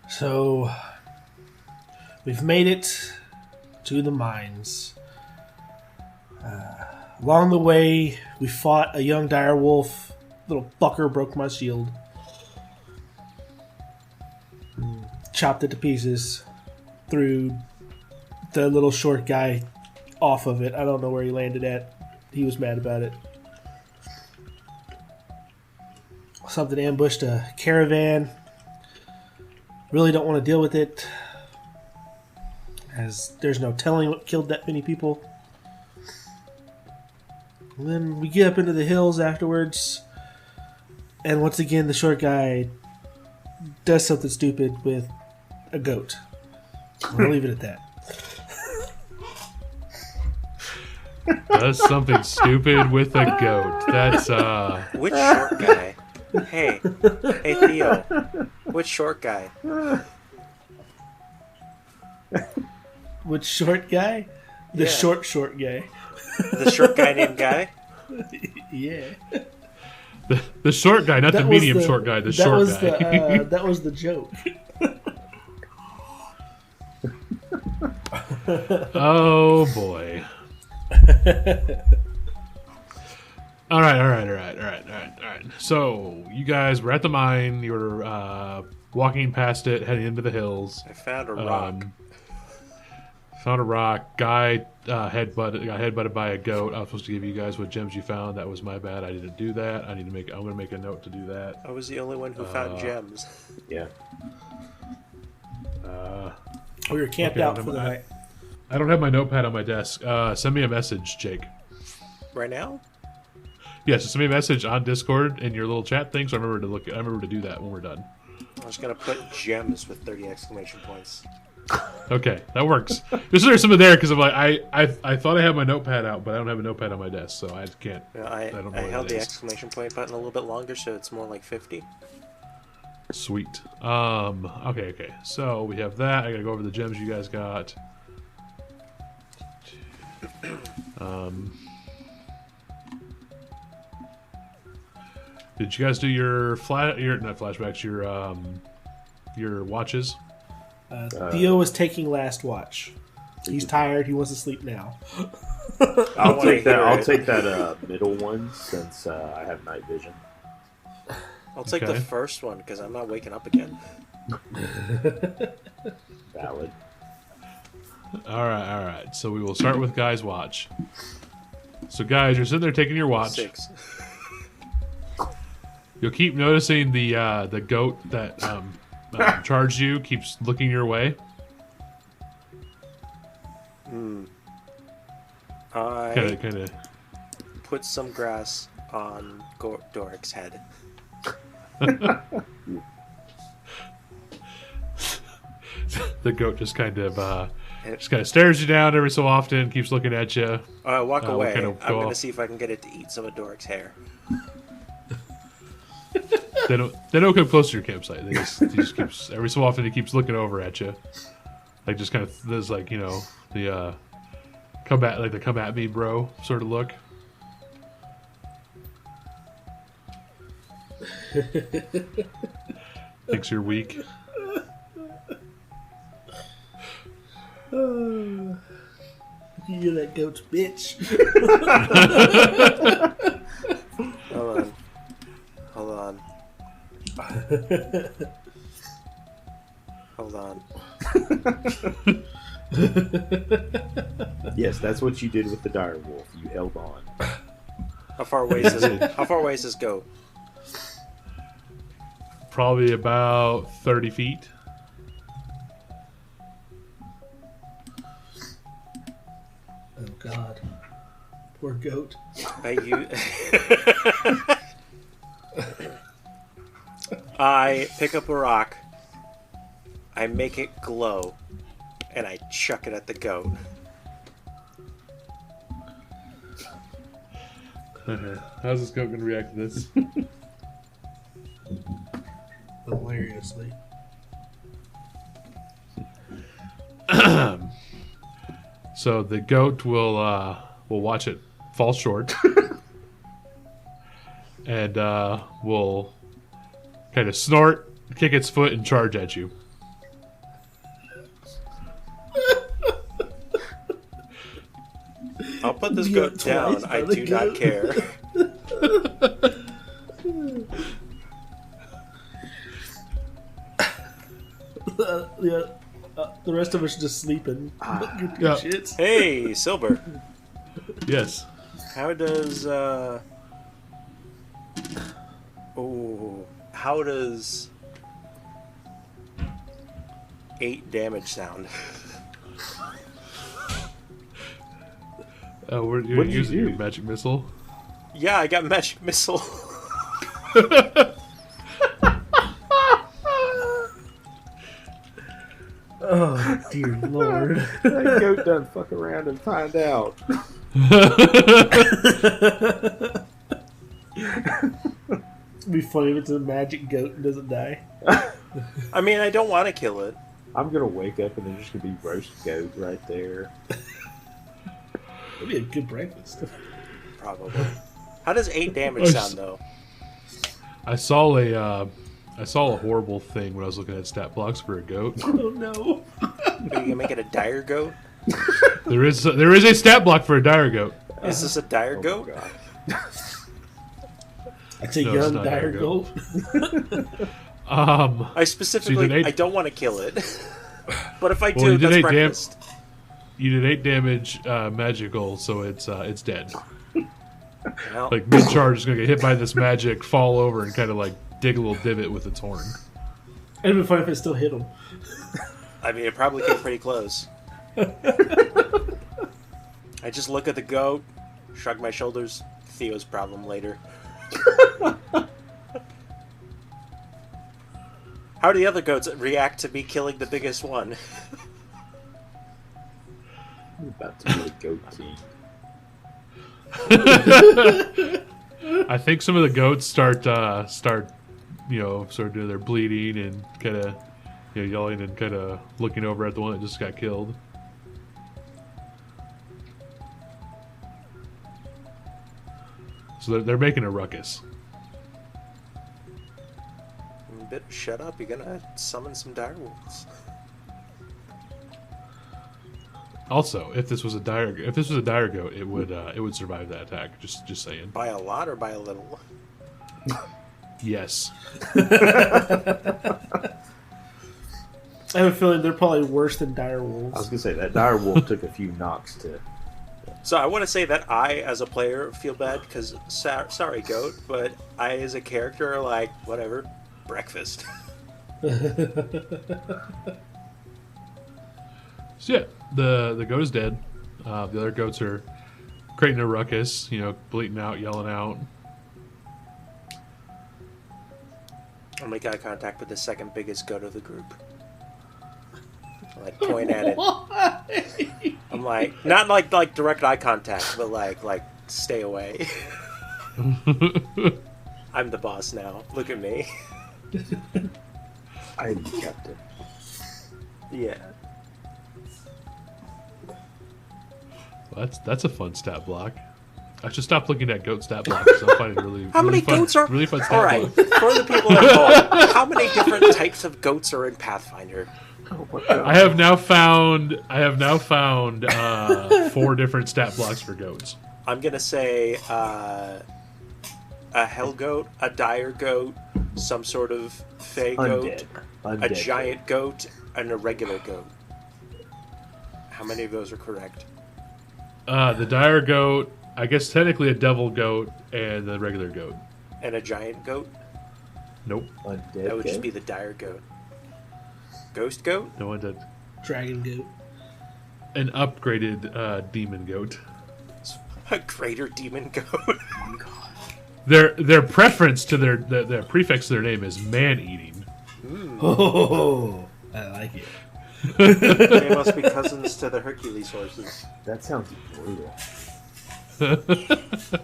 So, we've made it to the mines. Along the way, we fought a young dire wolf. Little fucker broke my shield. Chopped it to pieces. Threw the little short guy off of it. I don't know where he landed at. He was mad about it. Something ambushed a caravan. Really don't want to deal with it, as there's no telling what killed that many people. And then we get up into the hills afterwards, and once again the short guy does something stupid with a goat. I'll leave it at that. Does something stupid with a goat. That's Which short guy? Hey Theo. Which short guy? Which short guy? The Yeah. short guy. The short guy named Guy? Yeah. the short guy, not the That was medium short guy. The that short was guy. that was the joke. Oh boy. All right. So you guys were at the mine. You were walking past it, heading into the hills. I found a rock. Found a rock. Guy got headbutted by a goat. I was supposed to give you guys what gems you found. That was my bad. I didn't do that. I'm gonna make a note to do that. I was the only one who found gems. Yeah. We were camped out for the night. I don't have my notepad on my desk. Send me a message, Jake. Right now? Yes, send me a message on Discord in your little chat thing. So I remember to do that when we're done. I was gonna put gems with 30 exclamation points. Okay, that works. Just so there's something there because I'm like I thought I had my notepad out, but I don't have a notepad on my desk, so I can't. I don't know I what held it the is. exclamation point button a little bit longer, so it's more like 50. Sweet. Okay. So we have that. I gotta go over the gems you guys got. Did you guys do your not flashbacks, your watches? Theo was taking last watch. He's tired. He wants to sleep now. I'll wanna take that. hear I'll it. take that middle one since I have night vision. I'll take Okay. the first one because I'm not waking up again. Valid. All right. So we will start with Guy's watch. So guys, you're sitting there taking your watch. 6. You'll keep noticing the goat that charged you keeps looking your way. I Kind of. put some grass on Doric's head. The goat just kind of stares you down every so often, keeps looking at you. I walk away. kind of I'm go gonna off. see if I can get it to eat some of Doric's hair. They don't come close to your campsite. He just keeps every so often he keeps looking over at you, like just kind of there's like the come at me, bro, sort of look. Thinks you're weak. You hear that goat's bitch? Hold on. Yes, that's what you did with the dire wolf. You held on. How far away is this? How far away does this go? Probably about 30 feet. Oh God, poor goat. I pick up a rock, I make it glow, and I chuck it at the goat. How's this goat gonna react to this? Hilariously. So the goat will watch it fall short, and will kind of snort, kick its foot, and charge at you. put this Beat goat up down, twice by I the do not goat. care. The rest of us are just sleeping. Good Yeah. shits. Hey, Silver. Yes. How does how does 8 damage sound? You're What did you using do? your magic missile. Yeah, I got magic missile. Oh dear lord. That goat done fuck around and find out. It'd be funny if it's a magic goat and doesn't die. I mean, I don't want to kill it. I'm gonna wake up and there's just gonna be roast goat right there. That'd be a good breakfast. Probably. How does 8 damage sound though? I saw a horrible thing when I was looking at stat blocks for a goat. Oh no. Are you gonna make it a dire goat? There is a stat block for a dire goat. Is this a dire Oh goat? my god. It's a No, it's young not dire dire goat. I specifically, So you did 8 I don't want to kill it. But if I Well, do, you did that's 8 breakfast. You did 8 damage magical, so it's dead. Well, Like mid charge is gonna get hit by this magic, fall over, and kind of like dig a little divot with its horn. It'd be funny if it still hit him. I mean, it probably came pretty close. I just look at the goat, shrug my shoulders. Theo's problem later. How do the other goats react to me killing the biggest one? I'm about to be a goat king. I think some of the goats start sort of doing their bleeding and kind of yelling and kind of looking over at the one that just got killed. So they're making a ruckus. Shut up! You're gonna summon some direwolves. Also, if this was a dire goat, it would survive that attack. Just saying. By a lot or by a little? Yes. I have a feeling they're probably worse than dire I was wolves. gonna say that dire wolf took a few knocks to. So I want to say that I, as a player, feel bad because sorry, goat, but I, as a character, are like whatever, breakfast. So yeah, the goat is dead. The other goats are creating a ruckus, bleating out, yelling out. I'll make eye contact with the second biggest goat of the group. I like point at it. I'm like, not like direct eye contact, but like stay away. I'm the boss now. Look at me. I am the captain. Yeah. Well, that's a fun stat block. I should stop looking at goat stat blocks because I'm finding really How many fun, goats are? really fun stat All right, block. for the people at home, how many different types of goats are in Pathfinder? Oh my god. I have now found 4 different stat blocks for goats. I'm gonna say a hell goat, a dire goat, some sort of fey goat, Undead. a giant goat, and a regular goat. How many of those are correct? The dire goat, I guess technically a devil goat, and the regular goat. And a giant goat? Nope, Undead. That would just goat? be the dire goat. Ghost goat? no one did. Dragon goat. An upgraded demon goat. A greater demon goat? Their preference to their prefix to their name is man eating. Oh, I like it. They must be cousins to the Hercules horses. That sounds brutal.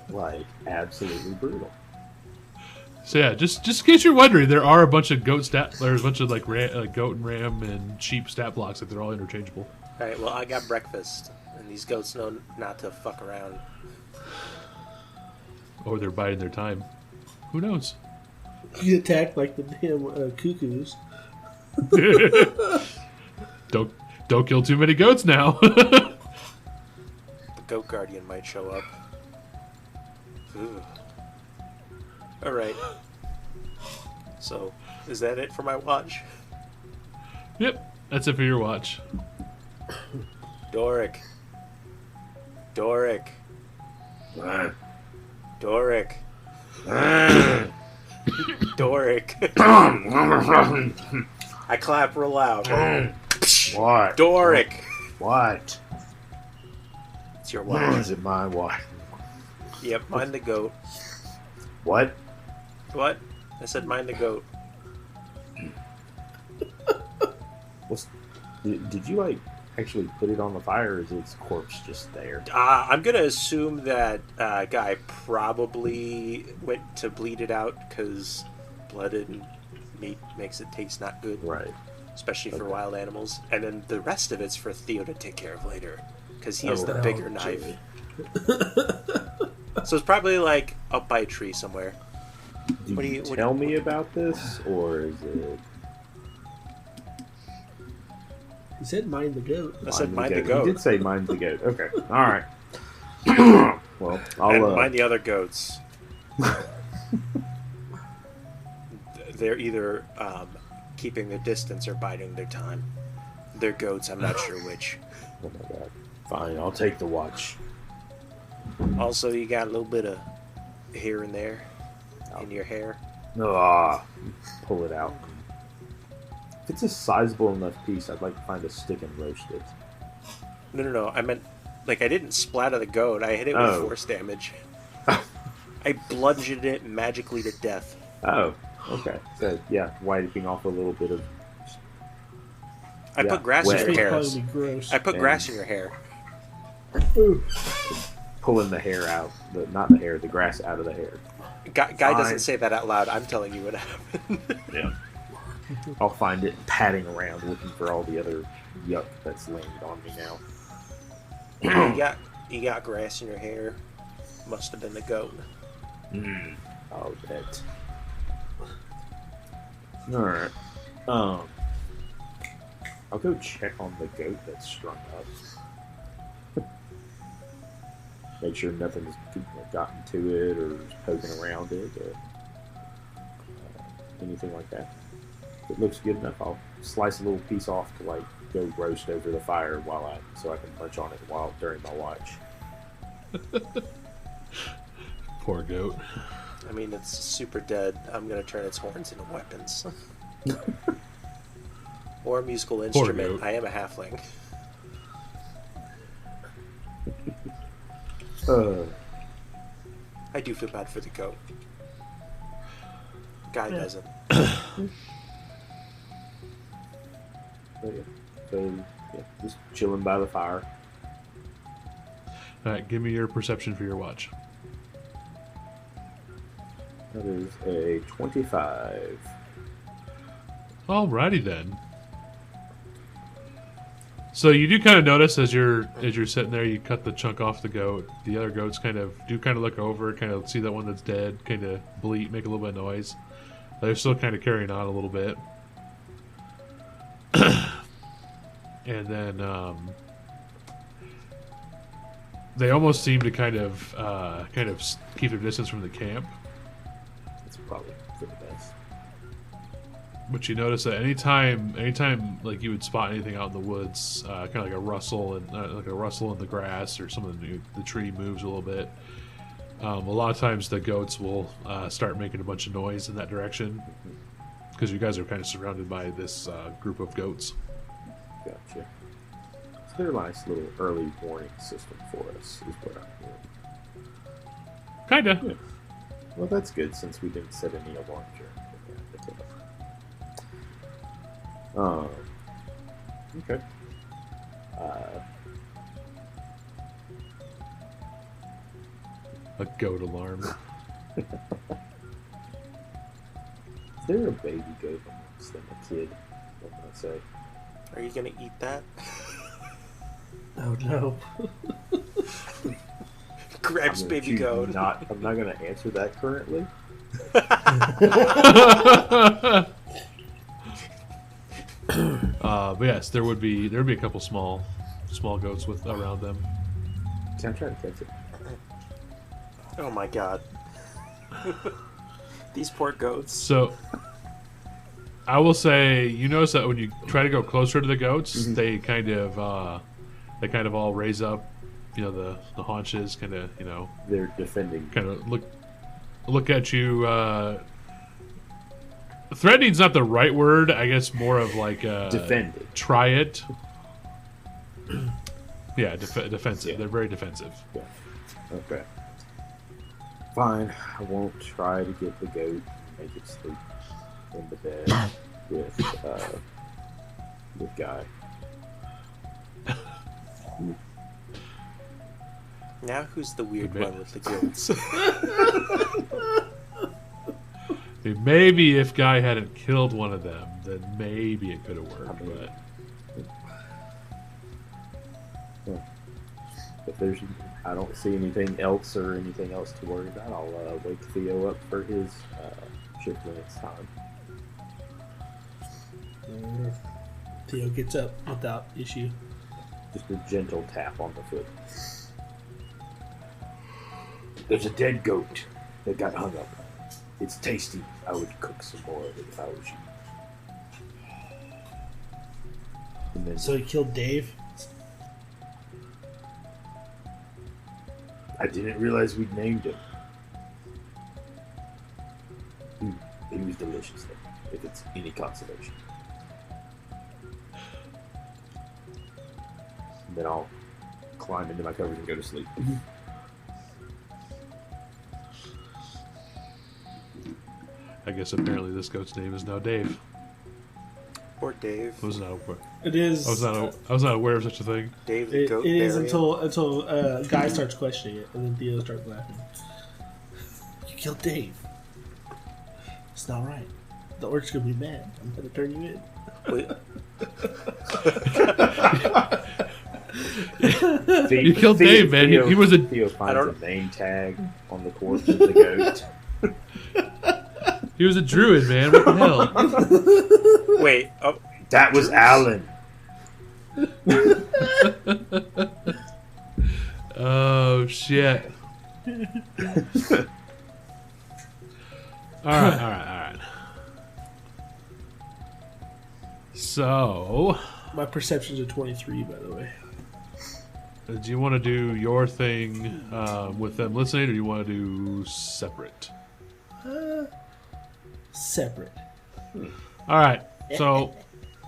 Like, absolutely brutal. So yeah, just in case you're wondering, there are a bunch of goat stat. There's a bunch of like goat and ram and sheep stat blocks that they're all interchangeable. Alright, well, I got breakfast, and these goats know not to fuck around. Or they're biding their time. Who knows? You attack like the damn cuckoos. Don't kill too many goats now. The goat guardian might show up. Ooh. Alright. So, is that it for my watch? Yep, that's it for your watch. Doric. Doric. Doric. Doric. I clap real loud. What? Doric. What? It's your Where watch. is it my watch? Yep, mind the goat. What? What? I said mind the goat. Did you like actually put it on the fire, or is its corpse just there? I'm gonna assume that guy probably went to bleed it out because blood and meat makes it taste not good, Right. especially for Okay. wild animals. And then the rest of it's for Theo to take care of later because he has Oh, the well, bigger knife. So it's probably like up by a tree somewhere. Did What do you you- what- tell me about this, or is it? He said mind the goat. I said mind the goat. You did say mind the goat. Okay. All right. Well, And I'll. mind the other goats. They're either keeping their distance or biding their time. They're goats, I'm not sure which. Oh my god. Fine, I'll take the watch. Also, you got a little bit of here and there in your hair. Ah, pull it out. If it's a sizable enough piece, I'd like to find a stick and roast it. No. I meant, like, I didn't splatter the goat. I hit it with Oh. force damage. I bludgeoned it magically to death. Oh, okay. So yeah, wiping off a little bit of. I Yeah, put grass wet. in your It'd hair. probably be gross. I put And- grass in your hair. Pulling the hair out, not the hair, the grass out of the hair. Guy Fine. doesn't say that out loud. I'm telling you what happened. Yeah. I'll find it padding around looking for all the other yuck that's landed on me now. you got grass in your hair. Must have been the goat. I'll bet. Alright. I'll go check on the goat that's strung up. Make sure nothing's gotten to it or is poking around it or anything like that. If it looks good enough, I'll slice a little piece off to like go roast over the fire so I can munch on it during my watch. Poor goat. I mean, it's super dead. I'm gonna turn its horns into weapons. Or a musical instrument. goat. I am a halfling. I do feel bad for the goat. Guy doesn't. So just chilling by the fire. All right, give me your perception for your watch. That is a 25. Alrighty then. So you do kind of notice as you're sitting there, you cut the chunk off the goat. The other goats kind of look over, kind of see that one that's dead, kind of bleat, make a little bit of noise. They're still kind of carrying on a little bit, and then they almost seem to kind of keep their distance from the camp. It's probably for the best. But you notice that anytime like you would spot anything out in the woods, kind of like a rustle in the grass, or some of the tree moves a little bit. A lot of times the goats will start making a bunch of noise in that direction because you guys are kind of surrounded by this group of goats. Gotcha. So they're a nice little early warning system for us, is what I'm hearing. Kinda. Yeah. Well, that's good since we didn't set any alarms or anything. Okay. A goat alarm. Is there a baby goat amongst them? A kid? What can I say? Are you gonna eat that? Oh no. Grabs I'm gonna baby choose goat. I'm not going to answer that currently. But yes, there would be a couple small goats with around them. I'm trying to catch it. Oh my god. These poor goats. So, I will say, you notice that when you try to go closer to the goats, they kind of all raise up, the haunches, kind of, They're defending. kind of look at you. Threatening's not the right word. I guess more of like Defended. try it. Yeah, defensive. Yeah. They're very defensive. Yeah. Okay. Fine. I won't try to get the goat and make it sleep in the bed with Guy. Now who's the weird one with the goats? Maybe if Guy hadn't killed one of them, then maybe it could have worked. If I don't see anything else or anything else to worry about, I'll wake Theo up for his shift when it's time. Theo gets up without issue. Just a gentle tap on the foot. There's a dead goat that got hung up. It's tasty. I would cook some more of it if I was you. And then So he killed Dave. I didn't realize we'd named him. He was delicious, though, if it's any consolation. And then I'll climb into my covers and go to sleep. I guess apparently this goat's name is now Dave. Poor Dave. I was not aware. It is. I was not aware of such a thing. Dave the goat. It is Barian. until Guy starts questioning it, and then Theo starts laughing. You killed Dave. It's not right. The orc's gonna be mad. I'm gonna turn you in. Wait, You killed Dave, man. He was a. Theo finds a name tag on the corpse of the goat. He was a druid, man. What the hell? wait. Oh, That was Alan. Oh shit! All right. So, My perception's a 23, by the way. do you want to do your thing with them listening, or do you want to do separate? Separate. All right. So,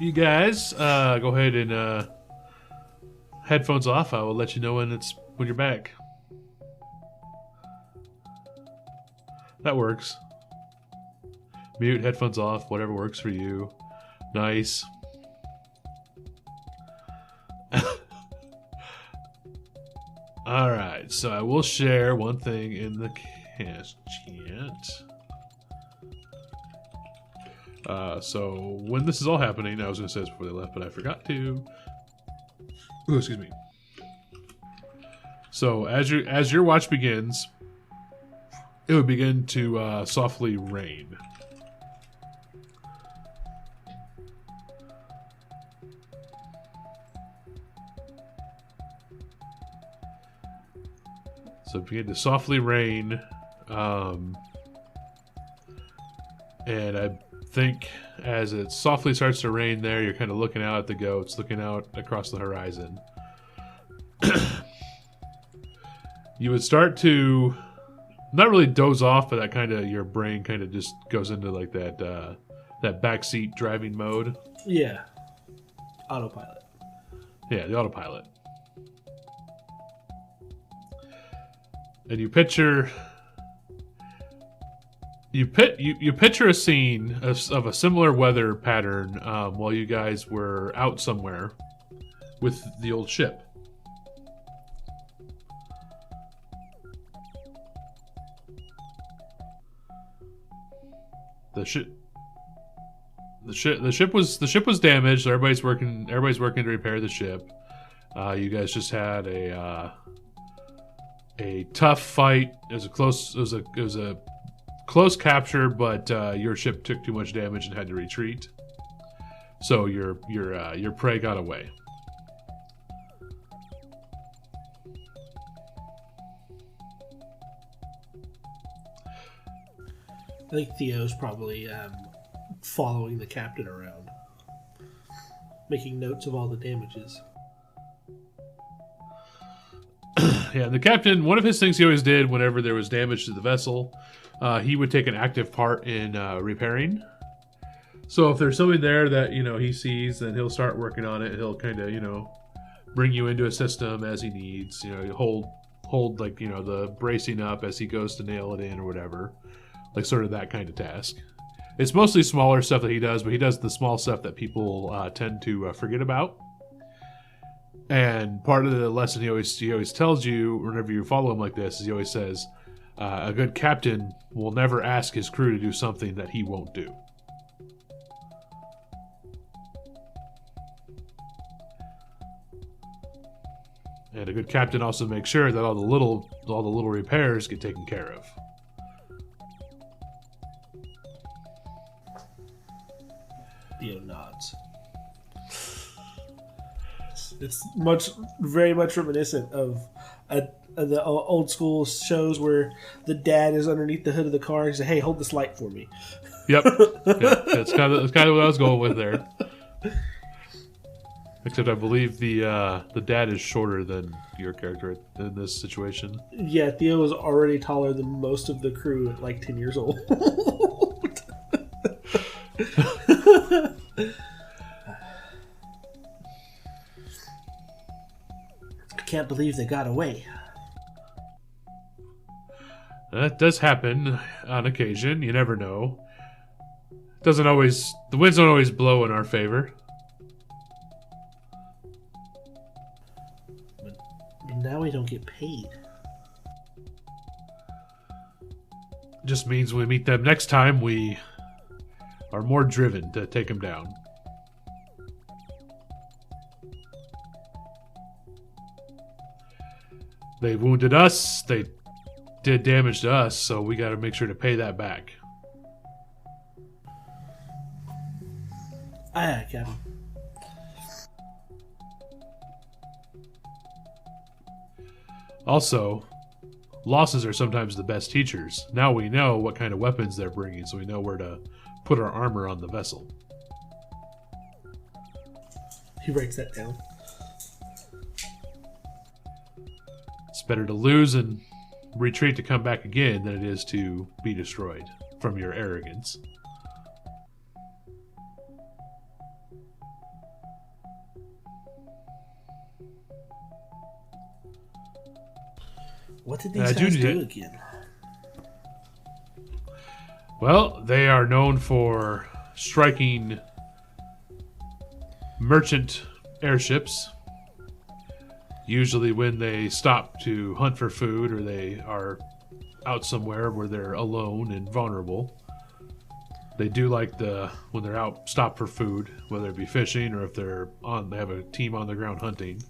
you guys, go ahead and headphones off. I will let you know when you're back. That works. Mute, headphones off, whatever works for you. Nice. All right. So I will share one thing in the cast chat. So when this is all happening, I was going to say this before they left, but I forgot to. Ooh, excuse me. So as your watch begins, it would begin to softly rain. So it began to softly rain, and I think as it softly starts to rain there, you're kind of looking out at the goats, looking out across the horizon. You would start to not really doze off, but that kind of your brain kind of just goes into like that backseat driving mode. Yeah. Autopilot. Yeah, the autopilot. And you picture you picture a scene of a similar weather pattern while you guys were out somewhere with the old ship. The ship was damaged, so everybody's working to repair the ship. You guys just had a tough fight. It was a close capture, but your ship took too much damage and had to retreat. So your prey got away. I think Theo's probably following the captain around, making notes of all the damages. Yeah, the captain, one of his things he always did whenever there was damage to the vessel, he would take an active part in repairing. So if there's something there that, he sees, then he'll start working on it. He'll kind of, bring you into a system as he needs. Hold like, the bracing up as he goes to nail it in or whatever. Like sort of that kind of task. It's mostly smaller stuff that he does, but he does the small stuff that people tend to forget about. And part of the lesson he always tells you whenever you follow him like this is he always says, a good captain will never ask his crew to do something that he won't do. And a good captain also makes sure that all the little repairs get taken care of. Theo nods. It's very much reminiscent of the old school shows where the dad is underneath the hood of the car and says, "Hey, hold this light for me." Yep, yeah, that's kind of what I was going with there. Except I believe the dad is shorter than your character in this situation. Yeah, Theo is already taller than most of the crew at like 10 years old. I can't believe they got away. That does happen on occasion. You never know. The winds don't always blow in our favor. But now we don't get paid. Just means when we meet them next time, we are more driven to take them down. They wounded us, they did damage to us, so we got to make sure to pay that back. Aye, Captain. Also, losses are sometimes the best teachers. Now we know what kind of weapons they're bringing, so we know where to put our armor on the vessel. He writes that down. It's better to lose and retreat to come back again than it is to be destroyed from your arrogance. What did these guys do again? Well, they are known for striking merchant airships. Usually when they stop to hunt for food or they are out somewhere where they're alone and vulnerable. They do like when they're out stop for food, whether it be fishing or if they have a team on the ground hunting,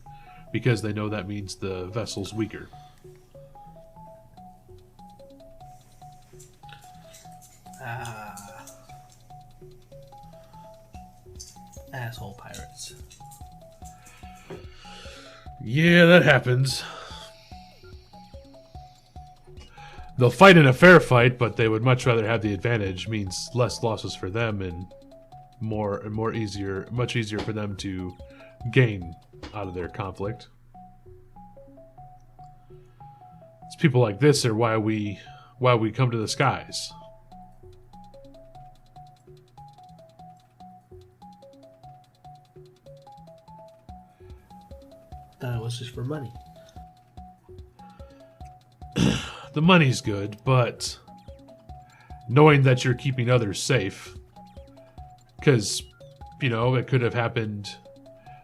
because they know that means the vessel's weaker. Asshole pirates. Yeah, that happens. They'll fight in a fair fight, but they would much rather have the advantage. Means less losses for them and much easier for them to gain out of their conflict. It's people like this are why we come to the skies. Thought it was just for money. The money's good, but knowing that you're keeping others safe, because, it could have happened,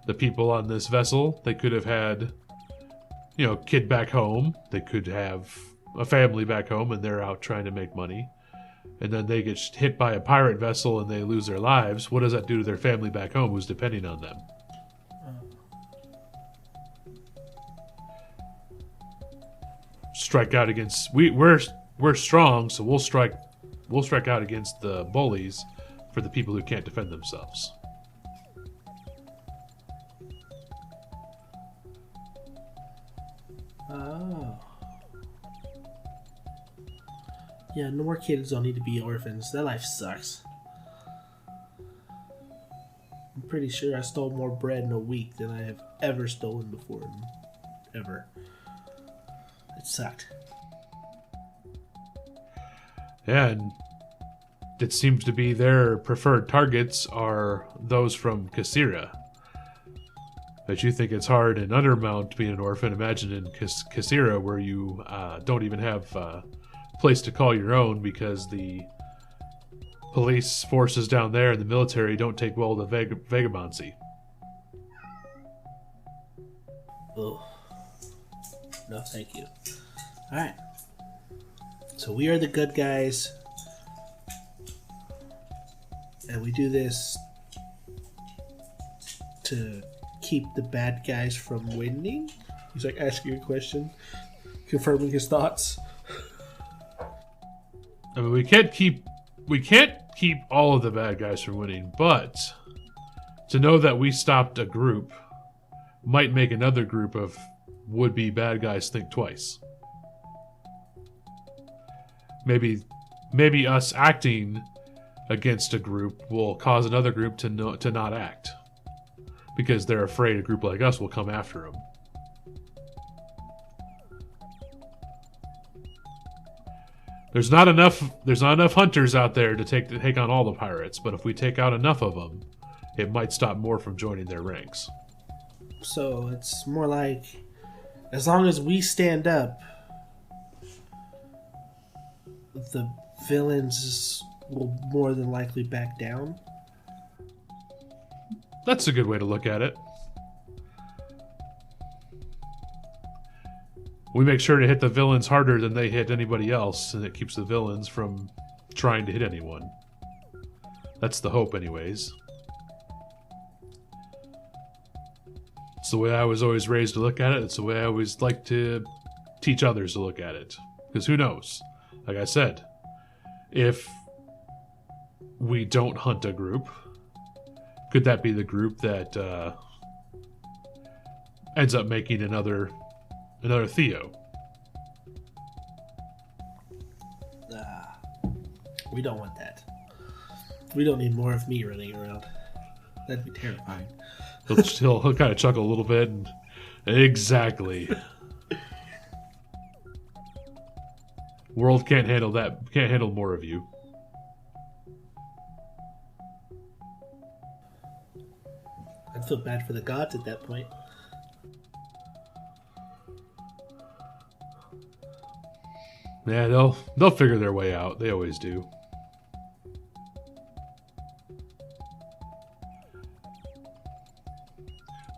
the people on this vessel, they could have had, kid back home, they could have a family back home and they're out trying to make money, and then they get hit by a pirate vessel and they lose their lives. What does that do to their family back home who's depending on them? Strike out against we're strong, so we'll strike out against the bullies for the people who can't defend themselves. Oh. Yeah, no more kids don't need to be orphans. That life sucks. I'm pretty sure I stole more bread in a week than I have ever stolen before. Ever. It sucked. Yeah, and it seems to be their preferred targets are those from Kasira. But you think it's hard in Undermount being an orphan. Imagine in Kasira, where you don't even have a place to call your own because the police forces down there and the military don't take well to vagabondsy. Oh. No, thank you. Alright. So we are the good guys. And we do this to keep the bad guys from winning? He's like asking a question, confirming his thoughts. I mean, we can't keep all of the bad guys from winning, but to know that we stopped a group might make another group of would-be bad guys think twice. Maybe us acting against a group will cause another group to not act because they're afraid a group like us will come after them. There's not enough hunters out there to take on all the pirates, but if we take out enough of them, it might stop more from joining their ranks. So it's more like, as long as we stand up, the villains will more than likely back down. That's a good way to look at it. We make sure to hit the villains harder than they hit anybody else, and it keeps the villains from trying to hit anyone. That's the hope, anyways. It's the way I was always raised to look at it. It's the way I always like to teach others to look at it. Because who knows? Like I said, if we don't hunt a group, could that be the group that ends up making another Theo? We don't want that. We don't need more of me running around. That'd be terrifying. He'll kind of chuckle a little bit and exactly. World can't handle that. Can't handle more of you. I'd feel bad for the gods at that point. Yeah, they'll figure their way out. They always do.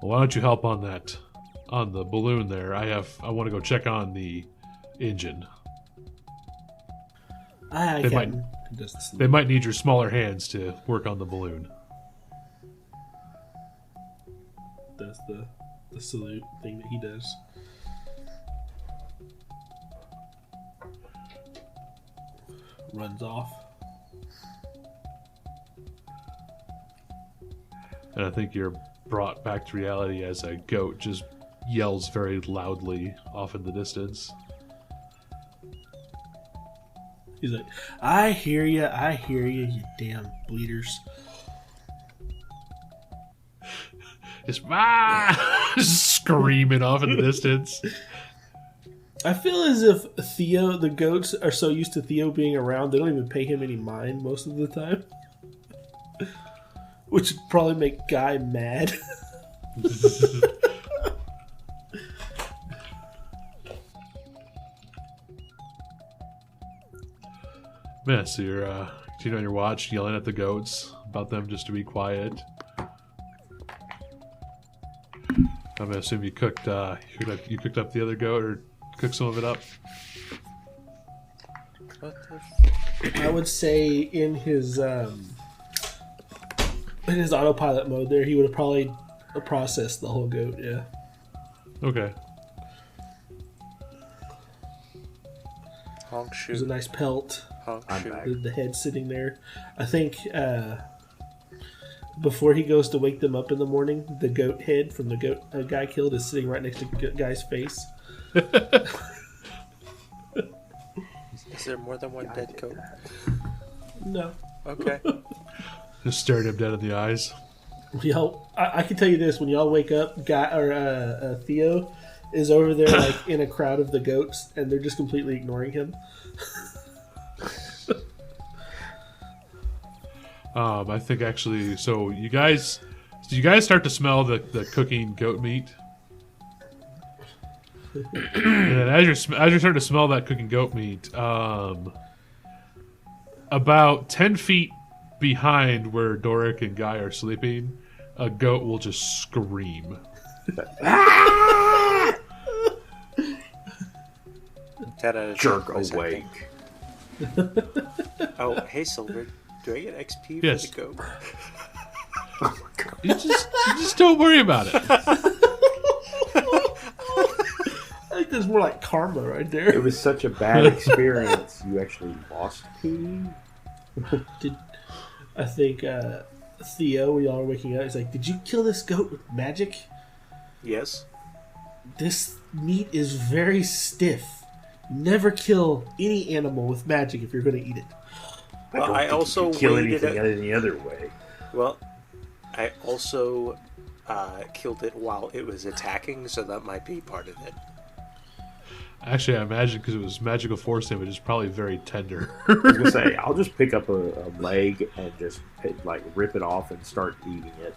Well, why don't you help on the balloon there? I want to go check on the engine. They might need your smaller hands to work on the balloon. That's the salute thing that he does. Runs off. And I think you're brought back to reality as a goat just yells very loudly off in the distance. He's like, I hear you, you damn bleeders. Just screaming off in the distance. I feel as if Theo, the goats, are so used to Theo being around, they don't even pay him any mind most of the time. Which would probably make Guy mad. Man, so you're on your watch, yelling at the goats about them just to be quiet. I'm gonna assume you cooked up the other goat or cooked some of it up. I would say in his autopilot mode there, he would have probably processed the whole goat. Yeah. Okay. Honk It shoot. was a nice pelt. Honk shoot. The head sitting there. I think before he goes to wake them up in the morning, the goat head from the goat guy killed is sitting right next to the guy's face. Is there more than one dead goat? No. Okay. Just staring him dead in the eyes. Y'all, I can tell you this: when y'all wake up, Theo is over there like in a crowd of the goats, and they're just completely ignoring him. I think actually, so you guys start to smell the cooking goat meat, and then as you're starting to smell that cooking goat meat, about 10 feet behind where Doric and Guy are sleeping, a goat will just scream. 10 out of 10 Jerk points, I awake. think. Oh, hey Silver, do I get XP Yes. for the goat? Oh my god. You just don't worry about it. I think there's more like karma right there. It was such a bad experience. You actually lost P. I think Theo, when y'all are waking up, he's like, "Did you kill this goat with magic? Yes. This meat is very stiff. Never kill any animal with magic if you're going to eat it." Well, I also you kill waited anything any other way. Well, I also killed it while it was attacking, so that might be part of it. Actually, I imagine because it was magical force damage, it's probably very tender. I was gonna say, I'll just pick up a leg and just rip it off and start eating it,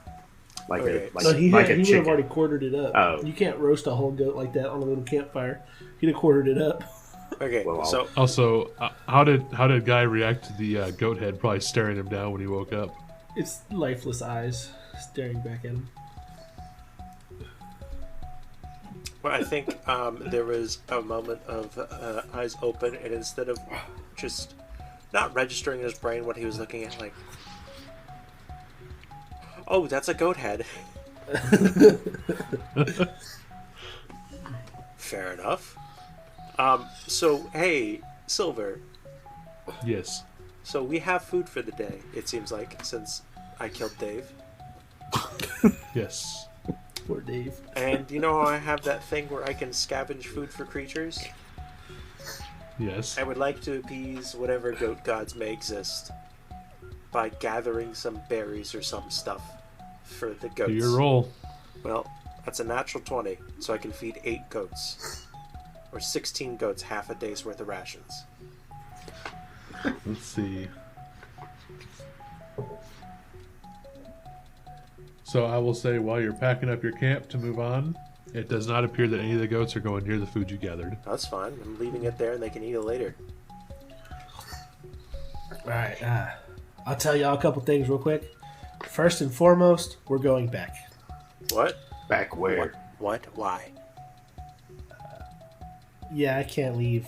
like Okay. a like, So he like a would have chicken. already quartered it up. Oh. You can't roast a whole goat like that on a little campfire. He'd have quartered it up. Okay, Well, so Also, how did Guy react to the goat head probably staring him down when he woke up? It's lifeless eyes staring back at him. well, I think there was a moment of eyes open, and instead of just not registering in his brain what he was looking at, like, oh, that's a goat head. Fair enough. So, hey, Silver. Yes. So we have food for the day, it seems like, since I killed Dave. Yes. Poor Dave. And you know how I have that thing where I can scavenge food for creatures? Yes. I would like to appease whatever goat gods may exist by gathering some berries or some stuff for the goats. Do your roll. Well, that's a natural 20, so I can feed 8 goats. Or 16 goats, half a day's worth of rations. Let's see. So I will say, while you're packing up your camp to move on, it does not appear that any of the goats are going near the food you gathered. That's fine. I'm leaving it there and they can eat it later. Alright, I'll tell y'all a couple things real quick. First and foremost, we're going back. What? Back where? What? Why? Yeah, I can't leave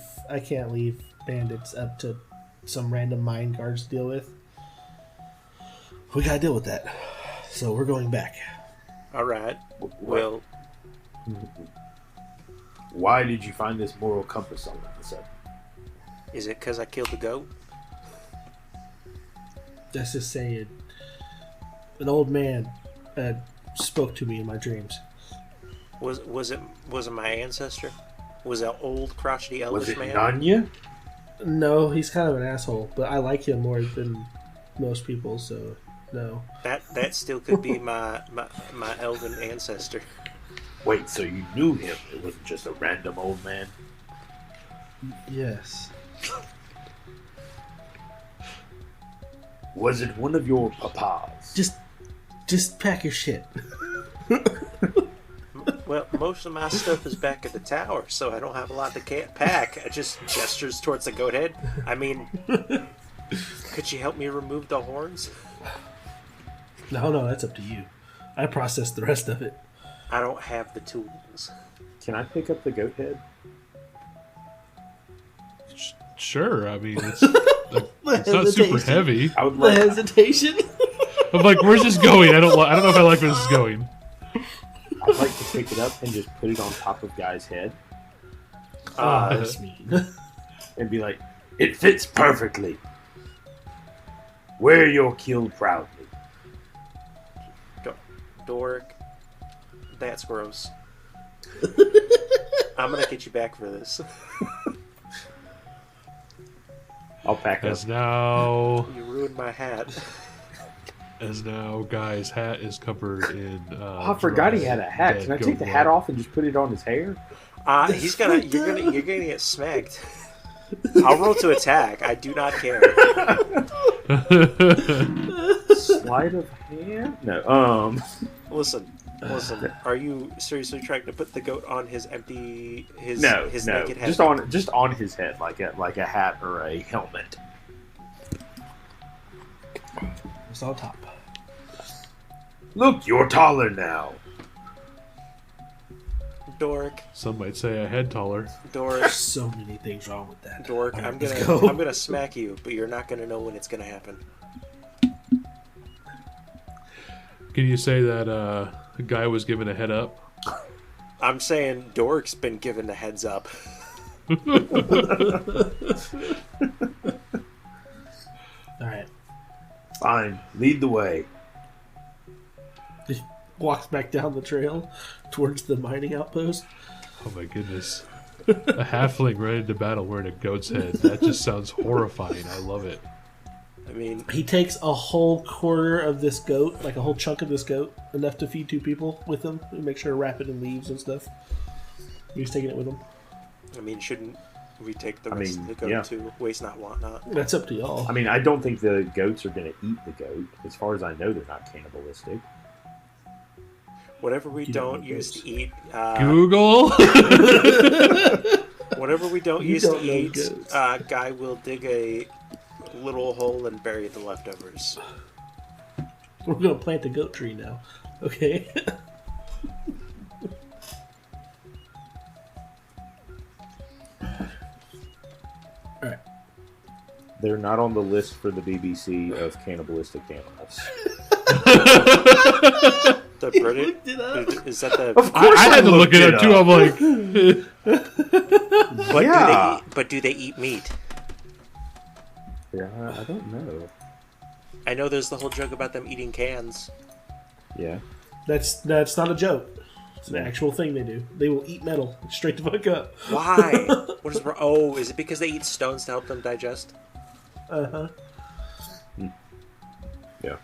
bandits up to some random mine guards to deal with. We gotta deal with that. So we're going back. Alright. Well, Why did you find this moral compass all of a sudden? is it because I killed the goat? Let's just say it. An old man spoke to me in my dreams. Was it my ancestor? Was it old crotchety Was elvish it man? Nanya? No, he's kind of an asshole, but I like him more than most people, so no. That still could be my elven ancestor. Wait, so you knew him? It wasn't just a random old man? Yes. Was it one of your papas? Just pack your shit. Well, most of my stuff is back at the tower, so I don't have a lot to pack. I just gestures towards the goat head. I mean, could you help me remove the horns? No, that's up to you. I processed the rest of it. I don't have the tools. Can I pick up the goat head? Sure. I mean, it's not super hesitation. heavy. I would The like. hesitation. I'm like, where's this going? I don't know if I like where this is going. I'd like to pick it up and just put it on top of Guy's head That's mean. and be like, "It fits perfectly. Wear your kill proudly." Doric, that's gross. I'm gonna get you back for this. I'll pack up. As now, You ruined my hat. Guy's hat is covered in. I forgot he had a hat. Can I take the hat off and just put it on his hair? He's gonna. You're gonna get smacked. I'll roll to attack. I do not care. Sleight of hand? No. Listen. Are you seriously trying to put the goat on his empty? His No. naked head? Just on his head, like a hat or a helmet. It's on top. Look, you're taller now. Dork. Some might say a head taller. Dork. So many things wrong with that. Dork. All right, I'm let's go. gonna smack you, but you're not gonna know when it's gonna happen. Can you say that a guy was given a head up? I'm saying Dork's been given a heads up. All right. Fine, lead the way. He walks back down the trail towards the mining outpost. Oh my goodness. A halfling running into battle wearing a goat's head. That just sounds horrifying. I love it. I mean, He takes a whole quarter of this goat, like a whole chunk of this goat, enough to feed 2 people with him, and make sure to wrap it in leaves and stuff. He's taking it with him. shouldn't we take the rest of the goat yeah. to waste not, want not? That's up to y'all. I mean, I don't think the goats are going to eat the goat. As far as I know, they're not cannibalistic. Whatever we You don't don't know use goats. to eat, Google? whatever we don't You use don't to know eat, goats. Guy will dig a little hole and bury the leftovers. We're gonna plant a goat tree now. Okay. Alright. They're not on the list for the BBC of cannibalistic animals. The British is that the? Of course, I had to look looked it up too. I'm like, But Yeah. do they eat meat? Yeah, I don't know. I know there's the whole joke about them eating cans. Yeah. That's not a joke. It's an actual thing they do. They will eat metal straight the fuck up. Why? What is? Oh, is it because they eat stones to help them digest? Uh-huh. Yeah.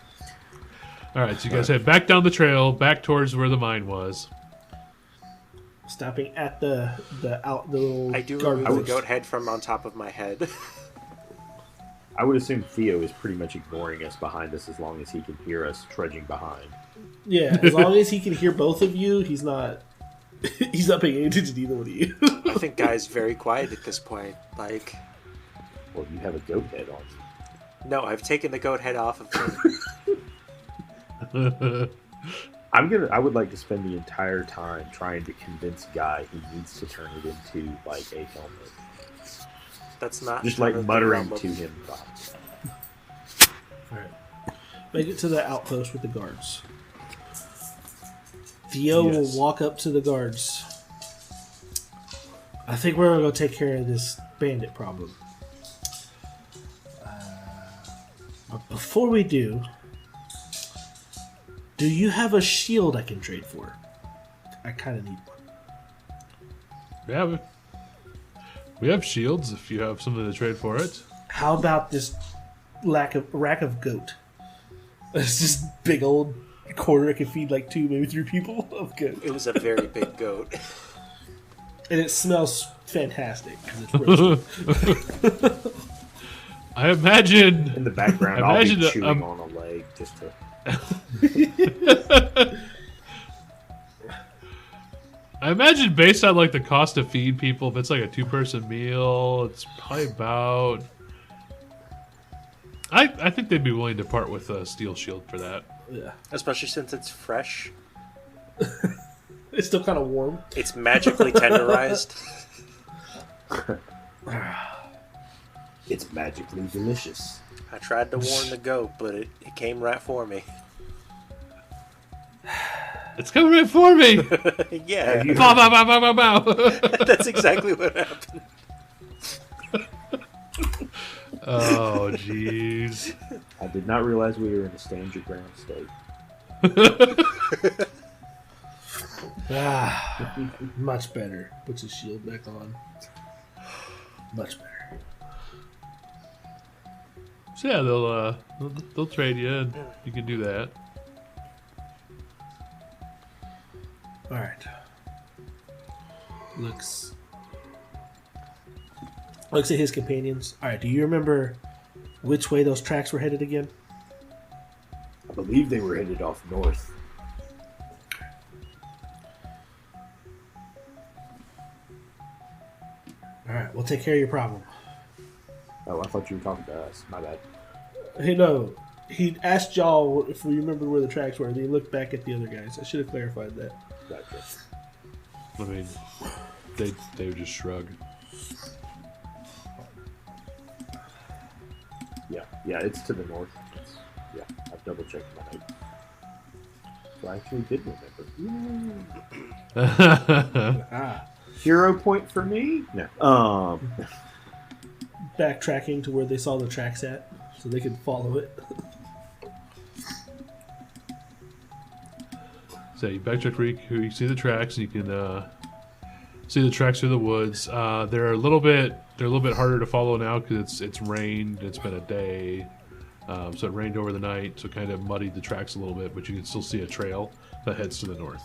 all right, so you guys head back down the trail, back towards where the mine was. Stopping at the little I do garbage. remove the goat head from on top of my head. I would assume Theo is pretty much ignoring us behind us as long as he can hear us trudging behind. Yeah, as long as he can hear both of you, he's not paying any attention to either one of you. I think Guy's very quiet at this point. Like, Well, you have a goat head on you. no, I've taken the goat head off of him. I would like to spend the entire time trying to convince Guy he needs to turn it into like a helmet. That's not Just like the muttering realm of- to him. Alright. Make it to the outpost with the guards. Theo Yes. will walk up to the guards. I think we're gonna go take care of this bandit problem. But before we do you have a shield I can trade for? I kind of need one. Yeah, we have shields if you have something to trade for it. How about this rack of goat? It's just big old quarter that can feed like 2, maybe 3 people of goat. It was a very big goat. And it smells fantastic because it's roasted. I imagine. In the background, I I'll be imagine, chewing on a leg just to. I imagine based on like the cost to feed people, if it's like a 2-person meal, it's probably about. I think they'd be willing to part with a steel shield for that. Yeah. Especially since it's fresh. It's still kind of warm. It's magically tenderized. It's magically delicious. I tried to warn the goat, but it came right for me. It's coming right for me. Yeah, Have you- Bow, bow, bow, bow, bow, bow. that's exactly what happened. Oh, jeez. I did not realize we were in a stand your ground state. Much better. Puts his shield back on. Much better. So yeah, they'll trade you, and you can do that. All right. Looks at his companions. All right. Do you remember which way those tracks were headed again? I believe they were headed off north. All right. We'll take care of your problem. Oh, I thought you were talking to us. My bad. Hey, no. He asked y'all if we remember where the tracks were. They looked back at the other guys. I should have clarified that. Gotcha. I mean, they would just shrug. Yeah, it's to the north. Yeah, I've double checked my notes. So I actually did remember. Ah. Hero point for me? No. Backtracking to where they saw the tracks at, so they could follow it. So you backtrack where you see the tracks, and you can see the tracks through the woods. They're a little bit harder to follow now because it's rained. It's been a day, so it rained over the night, so it kind of muddied the tracks a little bit. But you can still see a trail that heads to the north.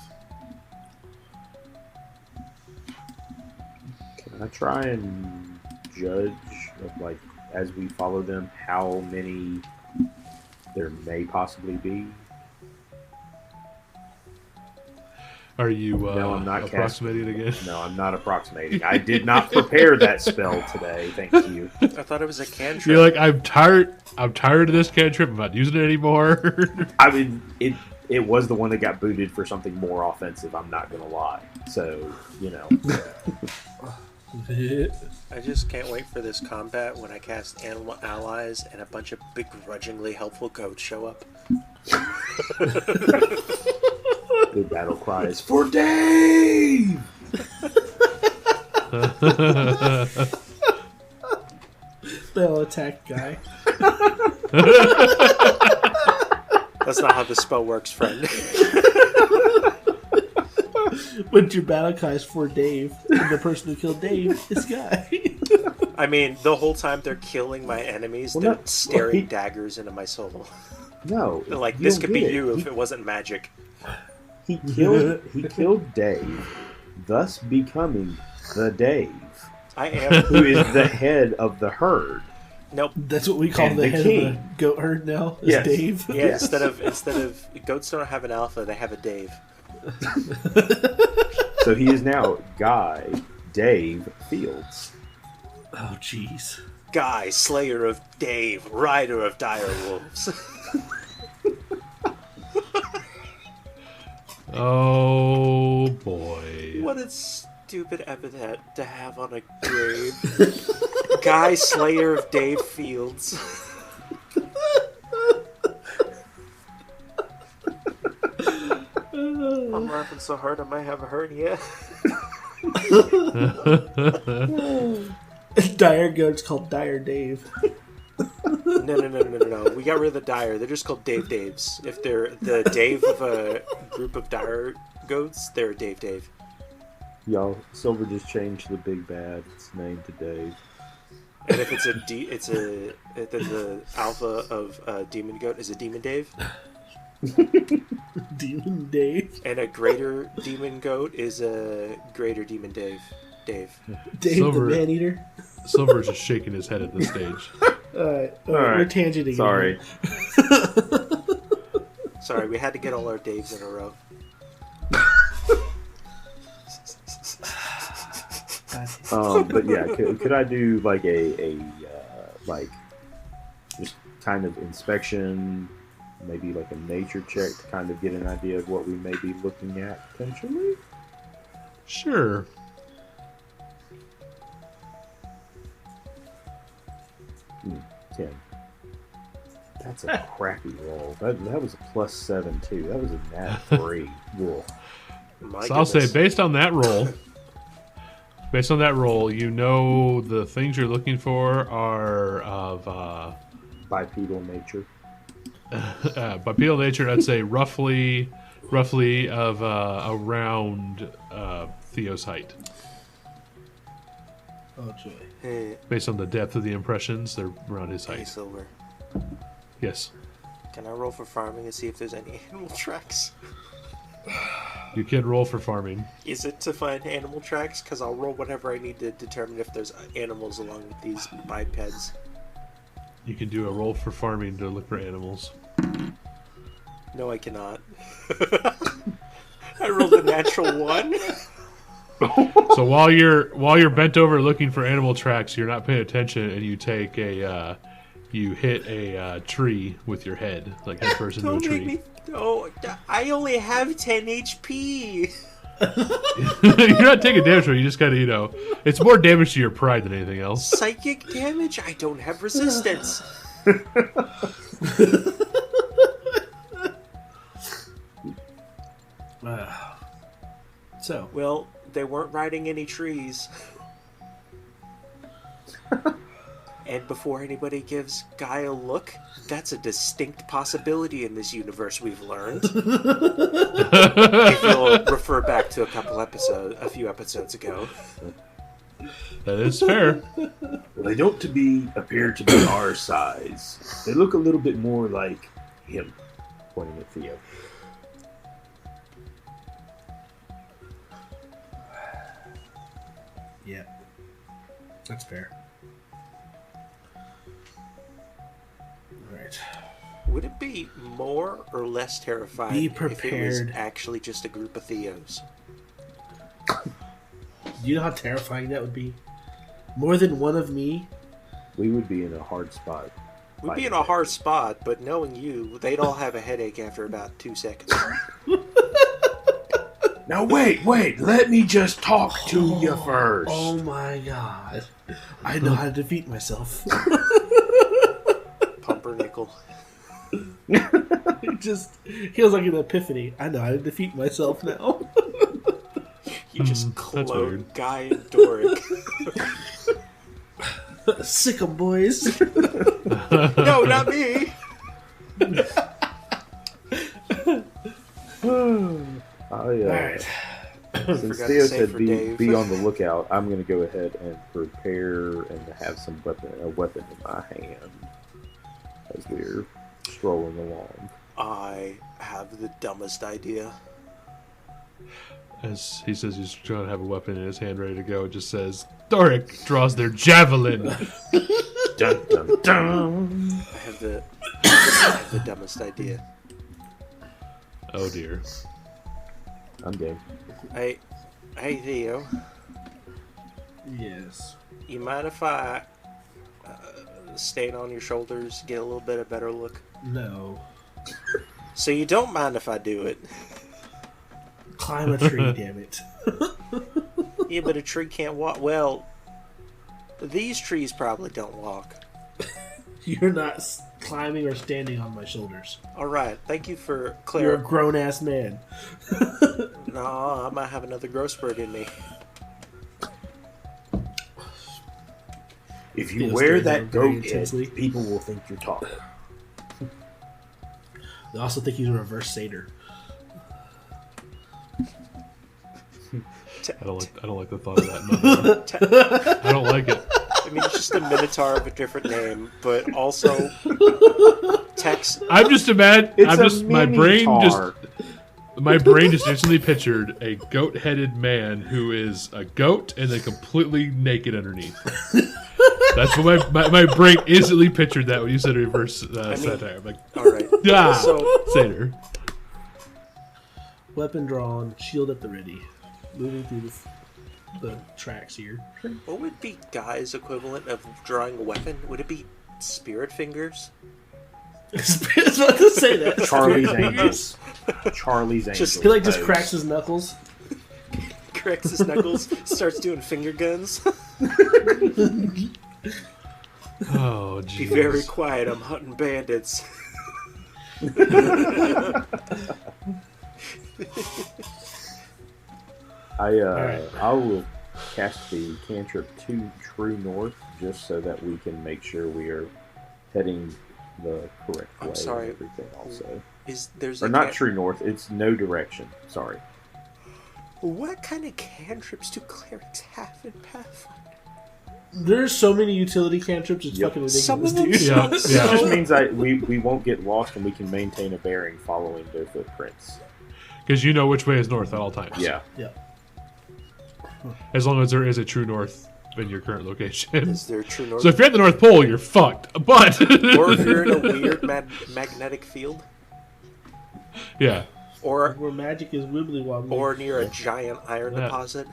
Can I try and judge, like, as we follow them, how many there may possibly be? Are you No, I'm not approximating again? No, I'm not approximating. I did not prepare that spell today. Thank you. I thought it was a cantrip. You're like, I'm tired of this cantrip. I'm not using it anymore. I mean, it was the one that got booted for something more offensive. I'm not gonna lie. So, you know. I just can't wait for this combat when I cast animal allies and a bunch of begrudgingly helpful goats show up. The battle cry is for Dave. They'll attack guy. That's not how the spell works, friend. But your battle cry is for Dave, and the person who killed Dave is Guy. I mean, the whole time they're killing my enemies, Well, they're no, staring daggers into my soul. No, They're like, you this don't could be get it. you if it wasn't magic. He killed Dave, thus becoming the Dave, I am. who is the head of the herd. Nope. That's what we call And the the head king. of the goat herd now, is Yes. Dave. Yeah, Yes. instead of goats don't have an alpha, they have a Dave. So he is now Guy Dave Fields. Oh, jeez. Guy, slayer of Dave, rider of dire wolves. Oh boy. What a stupid epithet to have on a grave. Guy, slayer of Dave Fields. I'm laughing so hard I might have a hernia. Dire goat's called Dire Dave. No. We got rid of the dire. They're just called Dave Daves. If they're the Dave of a group of dire goats, they're Dave. Y'all, Silver just changed the big bad's name to Dave. And if it's the alpha of a demon goat is a demon Dave. Demon Dave. And a greater demon goat is a greater demon Dave. Dave Silver. the Man-Eater. Silver's just shaking his head at this stage. Alright, Alright. we're tangenting. Sorry. Sorry, we had to get all our Daves in a row. But yeah, could I do like a like just kind of inspection, maybe like a nature check to kind of get an idea of what we may be looking at potentially? Sure. Hmm, 10. That's a crappy roll. That was a +7 too. That was a nat 3. Whoa. My So I'll say, goodness. based on that roll, you know the things you're looking for are of Bipedal nature. bipedal nature. I'd say roughly of around Theo's height, Oh, joy. Hey, based on the depth of the impressions. They're around his hey, height. Silver. Yes. Can I roll for farming and see if there's any animal tracks? You can roll for farming. Is it to find animal tracks? Because I'll roll whatever I need to determine if there's animals along with these bipeds. You can do a roll for farming to look for animals. No, I cannot. I rolled a natural 1. So while you're bent over looking for animal tracks, you're not paying attention, and you take you hit a tree with your head, like head first into a tree. Oh, I only have 10 HP. You're not taking damage from it. You just gotta, it's more damage to your pride than anything else. Psychic damage? I don't have resistance. So, Well, they weren't riding any trees. And before anybody gives Guy a look, that's a distinct possibility in this universe, we've learned. If you'll refer back to a few episodes ago. That is fair. Well, they don't appear to be our size. They look a little bit more like him, pointing at Theo. yeah. That's fair. Alright. Would it be more or less terrifying Be if it was prepared. actually just a group of Theos? Do you know how terrifying that would be? More than one of me? We would be in a hard spot. We'd be in a hard spot, but knowing you, they'd all have a headache after about 2 seconds. Now wait, let me just talk to you first. Oh my god. I know how to defeat myself. Pumpernickel. It just feels like an epiphany. I know how to defeat myself now. You just that's clone weird. Guy and Doric. Sick 'em, boys. No, not me! Alright. Since Forgot to Theo say said for be Dave. on the lookout, I'm going to go ahead and prepare and have a weapon in my hand as we're strolling along. I have the dumbest idea. As he says he's trying to have a weapon in his hand ready to go, it just says, Doric draws their javelin. Dun, dun, dun. I have the dumbest idea. Oh dear. I'm game. Hey Theo, Yes. you mind if I stand on your shoulders, get a little bit of better look? No. So you don't mind if I do it? Climb a tree, damn it. Yeah, but a tree can't walk. Well, these trees probably don't walk. You're not climbing or standing on my shoulders. Alright, thank you for You're a clarifying. grown-ass man. No, I might have another growth spurt in me. If you Theo wear stares at that him very goat intensely. head, people will think you're taller. They also think he's a reverse satyr. I don't like the thought of that. No. I don't like it. I mean, it's just a minotaur of a different name, but also Tex. I'm just mad. It's My brain just instantly pictured a goat-headed man who is a goat and then completely naked underneath. That's what my brain instantly pictured that when you said reverse satire. I'm like, All right. ah, So satyr. Weapon drawn, shield at the ready. Moving through the tracks here. what would be Guy's equivalent of drawing a weapon? Would it be spirit fingers? I was about to say that. Charlie's Angels. Charlie's Angels. Just- He like just pose. cracks his knuckles. Cracks his knuckles, starts doing finger guns. Oh, Be jeez. very quiet, I'm hunting bandits. I will cast the cantrip to True North just so that we can make sure we are heading the correct I'm way sorry. and everything also. There's Or a not True North, it's no direction. Sorry. What kind of cantrips do clerics have in Pathfinder? There's so many utility cantrips. It's Yep. fucking ridiculous, Some of them dude. Yeah. It just means we won't get lost and we can maintain a bearing following their footprints. Because you know which way is north at all times. Yeah. Yeah. As long as there is a true north in your current location. Is there a true north? So if you're at the North Pole, you're fucked. But Or if you're in a weird magnetic field, yeah, or Where magic is wibbly wobbly. or near a giant iron Yeah. deposit.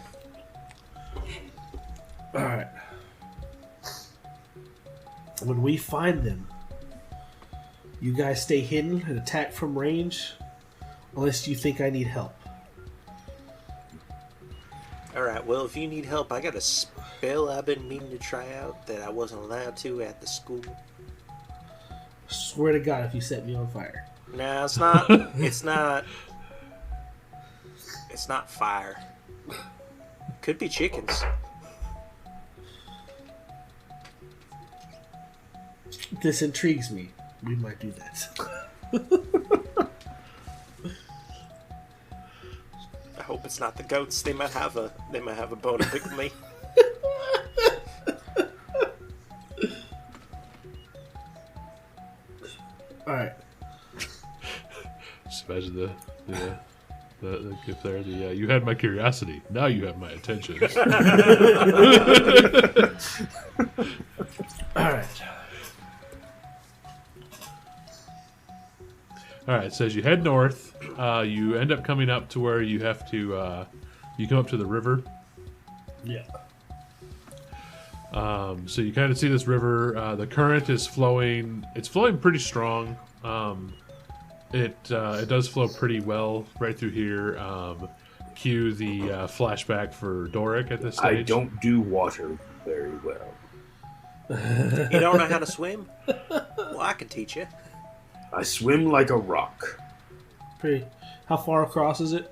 All right. When we find them, you guys stay hidden and attack from range, unless you think I need help. Alright, well, if you need help, I got a spell I've been meaning to try out that I wasn't allowed to at the school. Swear to God, if you set me on fire. No, it's not. It's not. It's not fire. Could be chickens. This intrigues me. We might do that. I hope it's not the goats. They might have a bone to pick with me. All right. just imagine the gift there. You had my curiosity. Now you have my attention. All right. All right, so as you head north, you end up coming up to where you have to. You come up to the river. Yeah. So you kind of see this river. The current is flowing. It's flowing pretty strong. It does flow pretty well right through here. Cue the flashback for Doric at this stage. I don't do water very well. You don't know how to swim? Well, I can teach you. I swim like a rock. Pretty. How far across is it?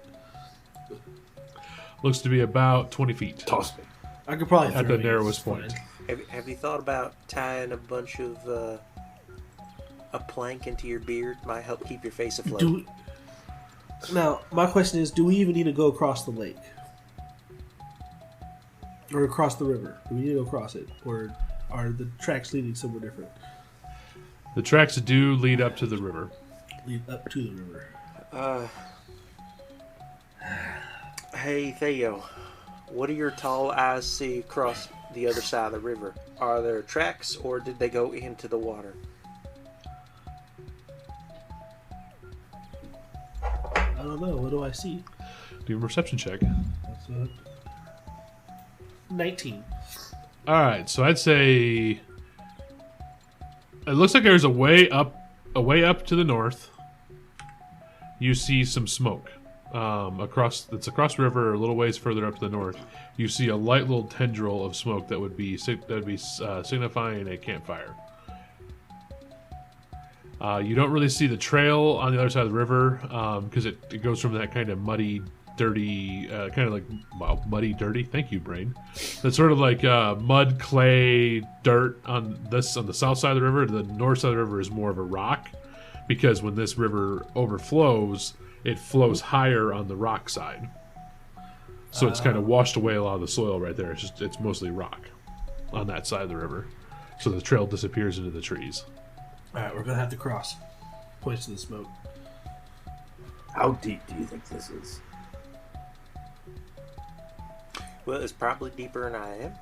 Looks to be about 20 feet. Toss me. I could probably At throw the you. narrowest It's point. fine. Have you thought about tying a bunch of a plank into your beard? Might help keep your face afloat. Now, my question is, do we even need to go across the lake? Or across the river? Do we need to go across it? Or are the tracks leading somewhere different? The tracks do lead up to the river. Lead up to the river. Hey, Theo. What do your tall eyes see across the other side of the river? Are there tracks, or did they go into the water? I don't know. What do I see? Do a perception check. That's 19. All right, so I'd say it looks like there's a way up to the north. You see some smoke across river, a little ways further up to the north. You see a light little tendril of smoke that would be signifying a campfire. You don't really see the trail on the other side of the river because it goes from that kind of muddy, dirty, muddy, dirty. Thank you, brain. That's sort of like mud, clay, dirt on the south side of the river. The north side of the river is more of a rock because when this river overflows, it flows higher on the rock side. So it's kind of washed away a lot of the soil right there. It's mostly rock on that side of the river. So the trail disappears into the trees. Alright, we're going to have to cross. Points to the smoke. How deep do you think this is? Well, it's probably deeper than I am,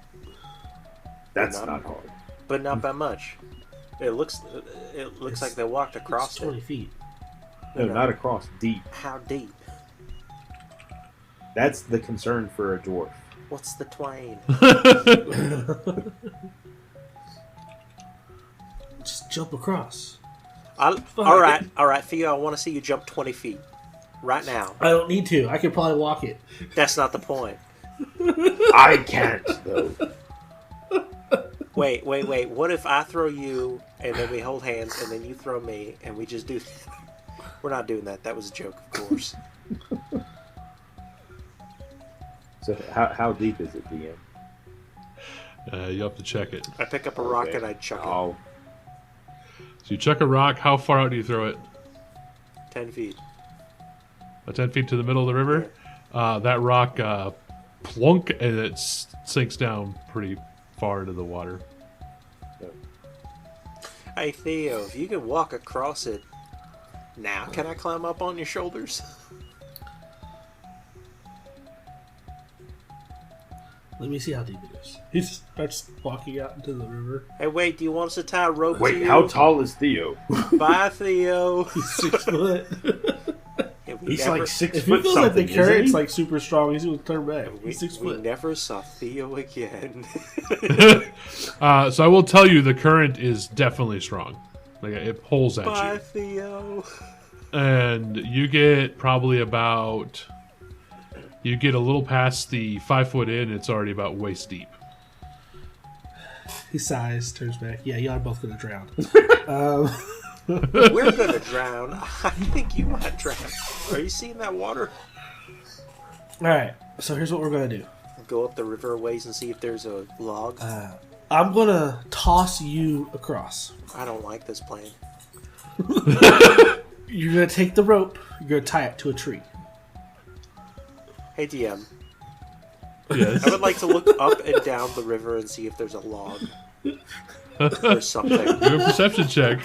That's Not- not hard. but not by much. It looks like they walked It's across 20 it. feet. No, No. not across. Deep. How deep? That's the concern for a dwarf. What's the twain? Just jump across. All right, Theo. I want to see you jump 20 feet right now. I don't need to. I could probably walk it. That's not the point. I can't, though. Wait. What if I throw you and then we hold hands and then you throw me and we just do? We're not doing that. That was a joke, of course. So how deep is it, DM? You have to check it. I pick up a rock and I chuck it Oh, So you chuck a rock. How far out do you throw it? 10 feet. 10 feet to the middle of the river. That rock plunk and it sinks down pretty far into the water. Hey Theo, if you can walk across it now, can I climb up on your shoulders? Let me see how deep it is. He starts walking out into the river. Hey, wait, do you want us to tie a rope to Wait, you? how tall is Theo? Bye, Theo. He's 6 foot. Yeah, He's like 6 If he foot feels like the something. current's Isn't like super strong, he's gonna turn back. We, He's 6 we foot. never saw Theo again. So I will tell you, the current is definitely strong. Like it pulls at Bye, you, Theo. and you get probably about. You get a little past the 5 foot in, it's already about waist deep. He sighs, turns back. Yeah, y'all are both gonna drown. We're gonna drown. I think you might drown. Are you seeing that water? Alright, so here's what we're gonna do. Go up the river a ways and see if there's a log. I'm gonna toss you across. I don't like this plan. You're gonna take the rope, you're gonna tie it to a tree. Hey, DM. Yes. I would like to look up and down the river and see if there's a log. Or something. Do a perception check.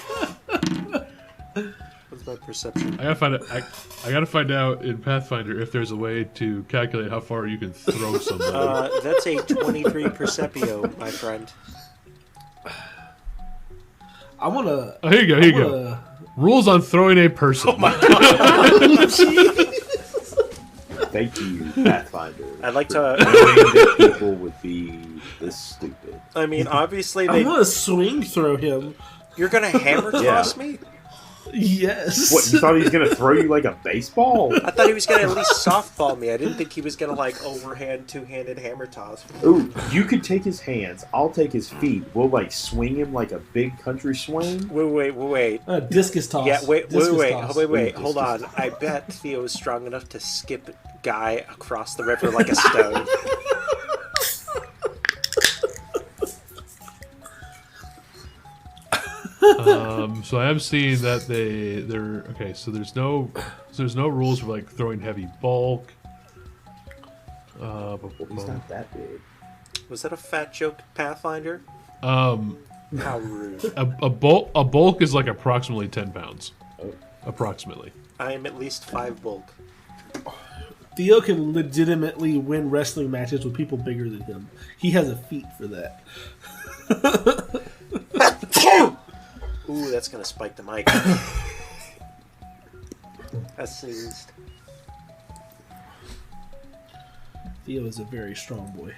What's my perception? I gotta find out. I gotta find out in Pathfinder if there's a way to calculate how far you can throw somebody. That's a 23 Percepio, my friend. I wanna. Oh, here you go. Here you go. Rules on throwing a person. Oh my god. Thank you, Pathfinder. I'd like for to- knowing that people would be this stupid. I mean, obviously, I'm gonna swing throw him. you're gonna hammer toss me? Yes. What, you thought he was going to throw you like a baseball? I thought he was gonna at least softball me. I didn't think he was gonna, like, overhand, two-handed hammer toss me. Ooh, you could take his hands, I'll take his feet. We'll, like, swing him like a big country swing. Wait. Discus toss. Yeah, wait, Discus hold Discus on. toss. I bet Theo is strong enough to skip Guy across the river like a stone. So I am seeing that they're okay. So there's no rules for like throwing heavy bulk. He's not that big. Was that a fat joke, Pathfinder? How rude. A bulk is like approximately 10 pounds. Oh. Approximately. I am at least 5 bulk. Theo can legitimately win wrestling matches with people bigger than him. He has a feat for that. Ooh, that's gonna spike the mic. That sneezed. Theo is a very strong boy.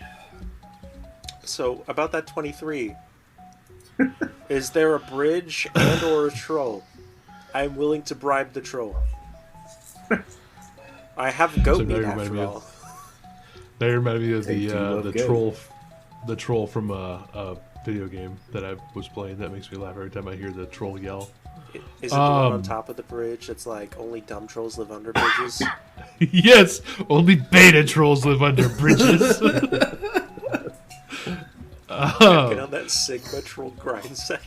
So, about that 23. Is there a bridge and or a troll? I'm willing to bribe the troll. I have goat So now meat you're reminding after me all. That reminded me of Take two, love the go. troll from a video game that I was playing. That makes me laugh every time I hear the troll yell. Is it the one on top of the bridge that's like, only dumb trolls live under bridges? Yes, only beta trolls live under bridges. Get on that Sigma troll grind set.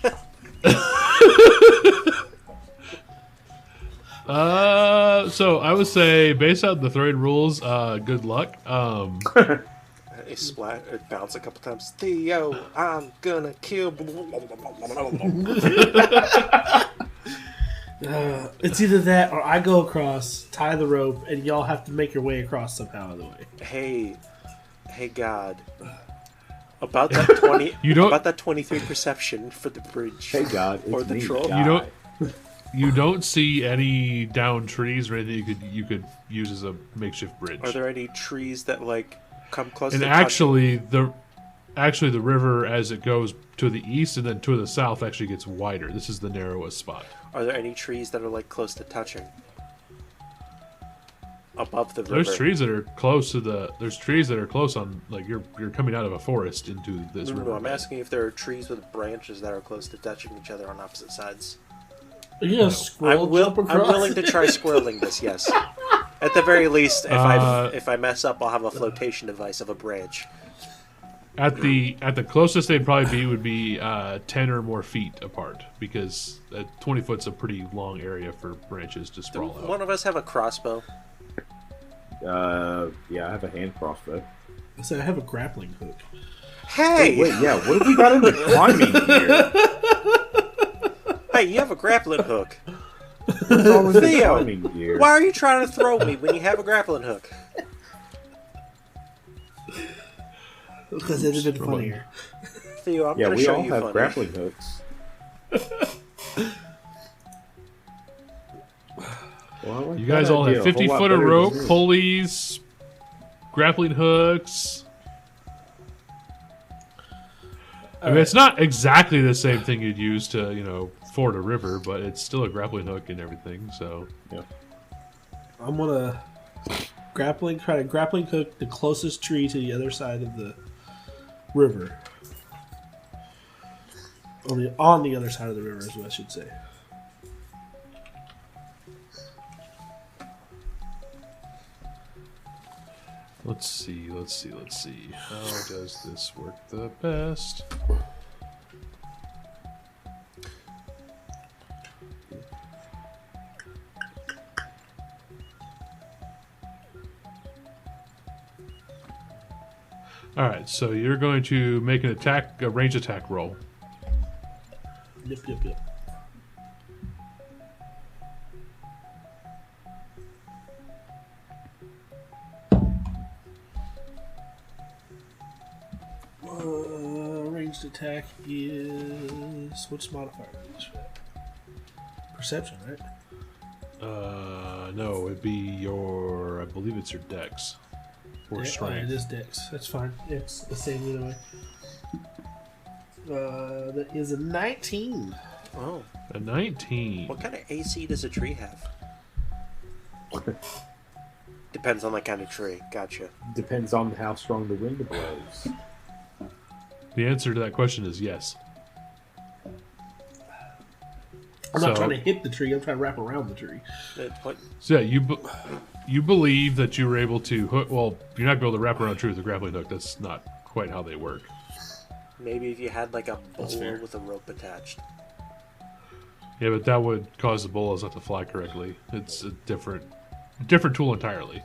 So I would say, based on the throwing rules, good luck. It splat, it bounced a couple times. Theo, I'm gonna kill. It's either that or I go across, tie the rope, and y'all have to make your way across somehow. Other way. Hey, God. About that 20, You don't- about that 23 perception for the bridge. Hey, God, it's Or the me, troll. Guy. You don't see any downed trees or anything you could use as a makeshift bridge. Are there any trees that like come close And to actually, the river as it goes to the east and then to the south actually gets wider. This is the narrowest spot. Are there any trees that are like close to touching? Above the river. There's trees that are close to the. There's trees that are close on like you're coming out of a forest into this river. No, I'm asking if there are trees with branches that are close to touching each other on opposite sides. Are you gonna squirrel jump I'm across? willing to try squirreling this. Yes. At the very least, if I mess up, I'll have a flotation device of a branch. At the closest they'd probably be would be 10 or more feet apart because 20 foot's a pretty long area for branches to sprawl out. One of us have a crossbow. Yeah, I have a hand crossbow. So I have a grappling hook. Hey! Wait, yeah, what have we got in the climbing gear? Hey, you have a grappling hook. What's wrong with the Theo, climbing gear? why are you trying to throw me when you have a grappling hook? Because it'd have been funnier. Theo, I'm Yeah, going to we show all you have funny. grappling hooks. Well, I like You that guys all idea have a whole 50 lot foot of better rope, than me. pulleys, grappling hooks. I mean, it's not exactly the same thing you'd use to, ford a river, but it's still a grappling hook and everything. So, Yeah. I'm gonna try to grappling hook the closest tree to the other side of the river. On the other side of the river is what I should say. let's see. How does this work the best? All right, so you're going to make a range attack roll. Yep. Ranged attack is what's modifier range for that? Perception, right? No, it'd be I believe it's your dex or Yeah, strength. it is Dex. That's fine. It's the same either way. That is a 19. Oh, A 19. what kind of AC does a tree have? Depends on the kind of tree. Gotcha. Depends on how strong the wind blows. The answer to that question is yes. I'm not trying to hit the tree. I'm trying to wrap around the tree. What? So yeah, you believe that you were able to hook. Well, you're not going to be able to wrap around a tree with a grappling hook. That's not quite how they work. Maybe if you had like a That's bowl fair. with a rope attached. Yeah, but that would cause the bolas not to fly correctly. It's a different tool entirely.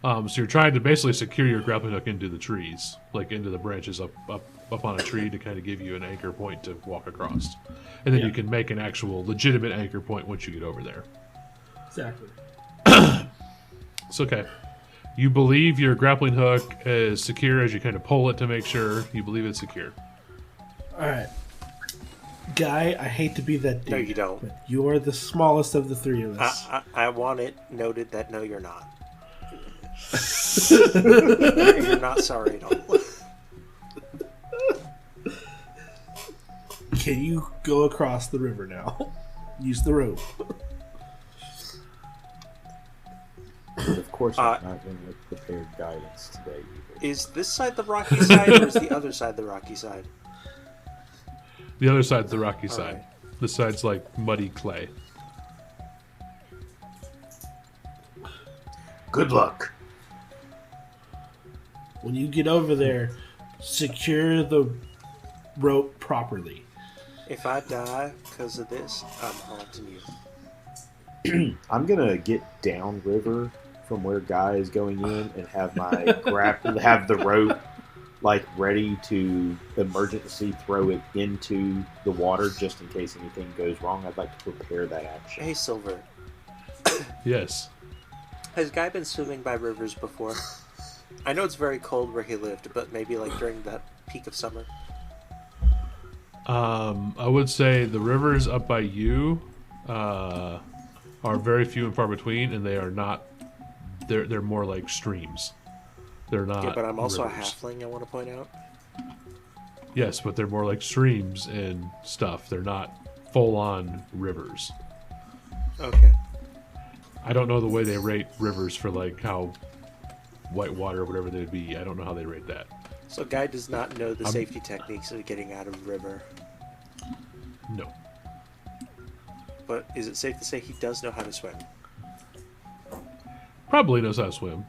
So you're trying to basically secure your grappling hook into the trees, like into the branches up on a tree to kind of give you an anchor point to walk across, and then Yeah. you can make an actual legitimate anchor point once you get over there. Exactly. It's okay. You believe your grappling hook is secure as you kind of pull it to make sure you believe it's secure. All right. Guy, I hate to be that dude. No, you don't. But you are the smallest of the three of us. I want it noted that no, you're not. You're not sorry at all. Can you go across the river now? Use the rope. But of course, I'm not going to prepare guidance today either. Is this side the rocky side or is the other side the rocky side? The other side's the rocky side. right. This side's like muddy clay. Good luck. When you get over there, secure the rope properly. If I die because of this, I'm haunting you. I'm gonna get downriver from where Guy is going in and have my have the rope like ready to emergency throw it into the water just in case anything goes wrong. I'd like to prepare that action. Hey, Silver. Yes. Has Guy been swimming by rivers before? I know it's very cold where he lived, but maybe like during that peak of summer. I would say the rivers up by you are very few and far between, and they are not. They're more like streams. They're not. Yeah, but I'm also rivers. a halfling, I want to point out. Yes, but they're more like streams and stuff. They're not full-on rivers. Okay. I don't know the way they rate rivers for like how white water or whatever they would be. I don't know how they rate that. So Guy does not know the safety techniques of getting out of the river. No. But is it safe to say he does know how to swim? Probably knows how to swim.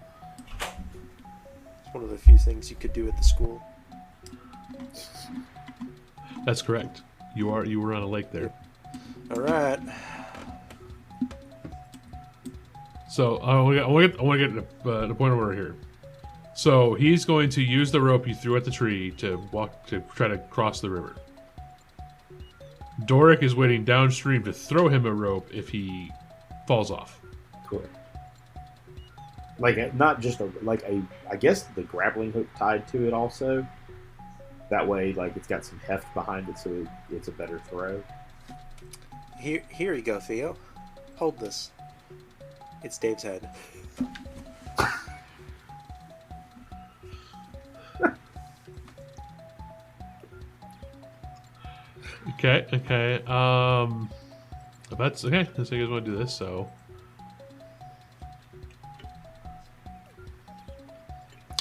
It's one of the few things you could do at the school. That's correct. You were on a lake there. Alright. So I want to get the point of order here. So he's going to use the rope you threw at the tree to try to cross the river. Doric is waiting downstream to throw him a rope if he falls off. Cool. Like not just I guess the grappling hook tied to it also. That way, like it's got some heft behind it, so it's a better throw. Here you go, Theo. Hold this. It's Dave's head. Okay. That's okay. That's how you guys want to do this. So,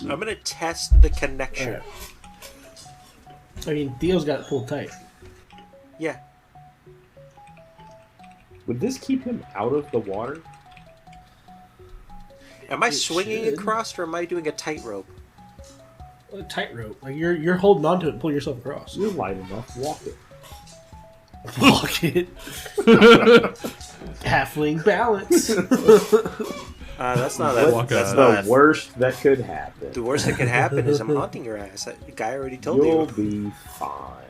I'm gonna test the connection. I mean, Theo's got it pulled tight. Yeah. Would this keep him out of the water? Am I It swinging should. across, or am I doing a tightrope? A tightrope. Like you're holding onto it and pull yourself across. You're light enough. Walk it. Walk it. Halfling balance. That's not Walk that's out. not The worst that could happen. the worst that could happen is I'm haunting your ass. The guy already told You'll you. be fine.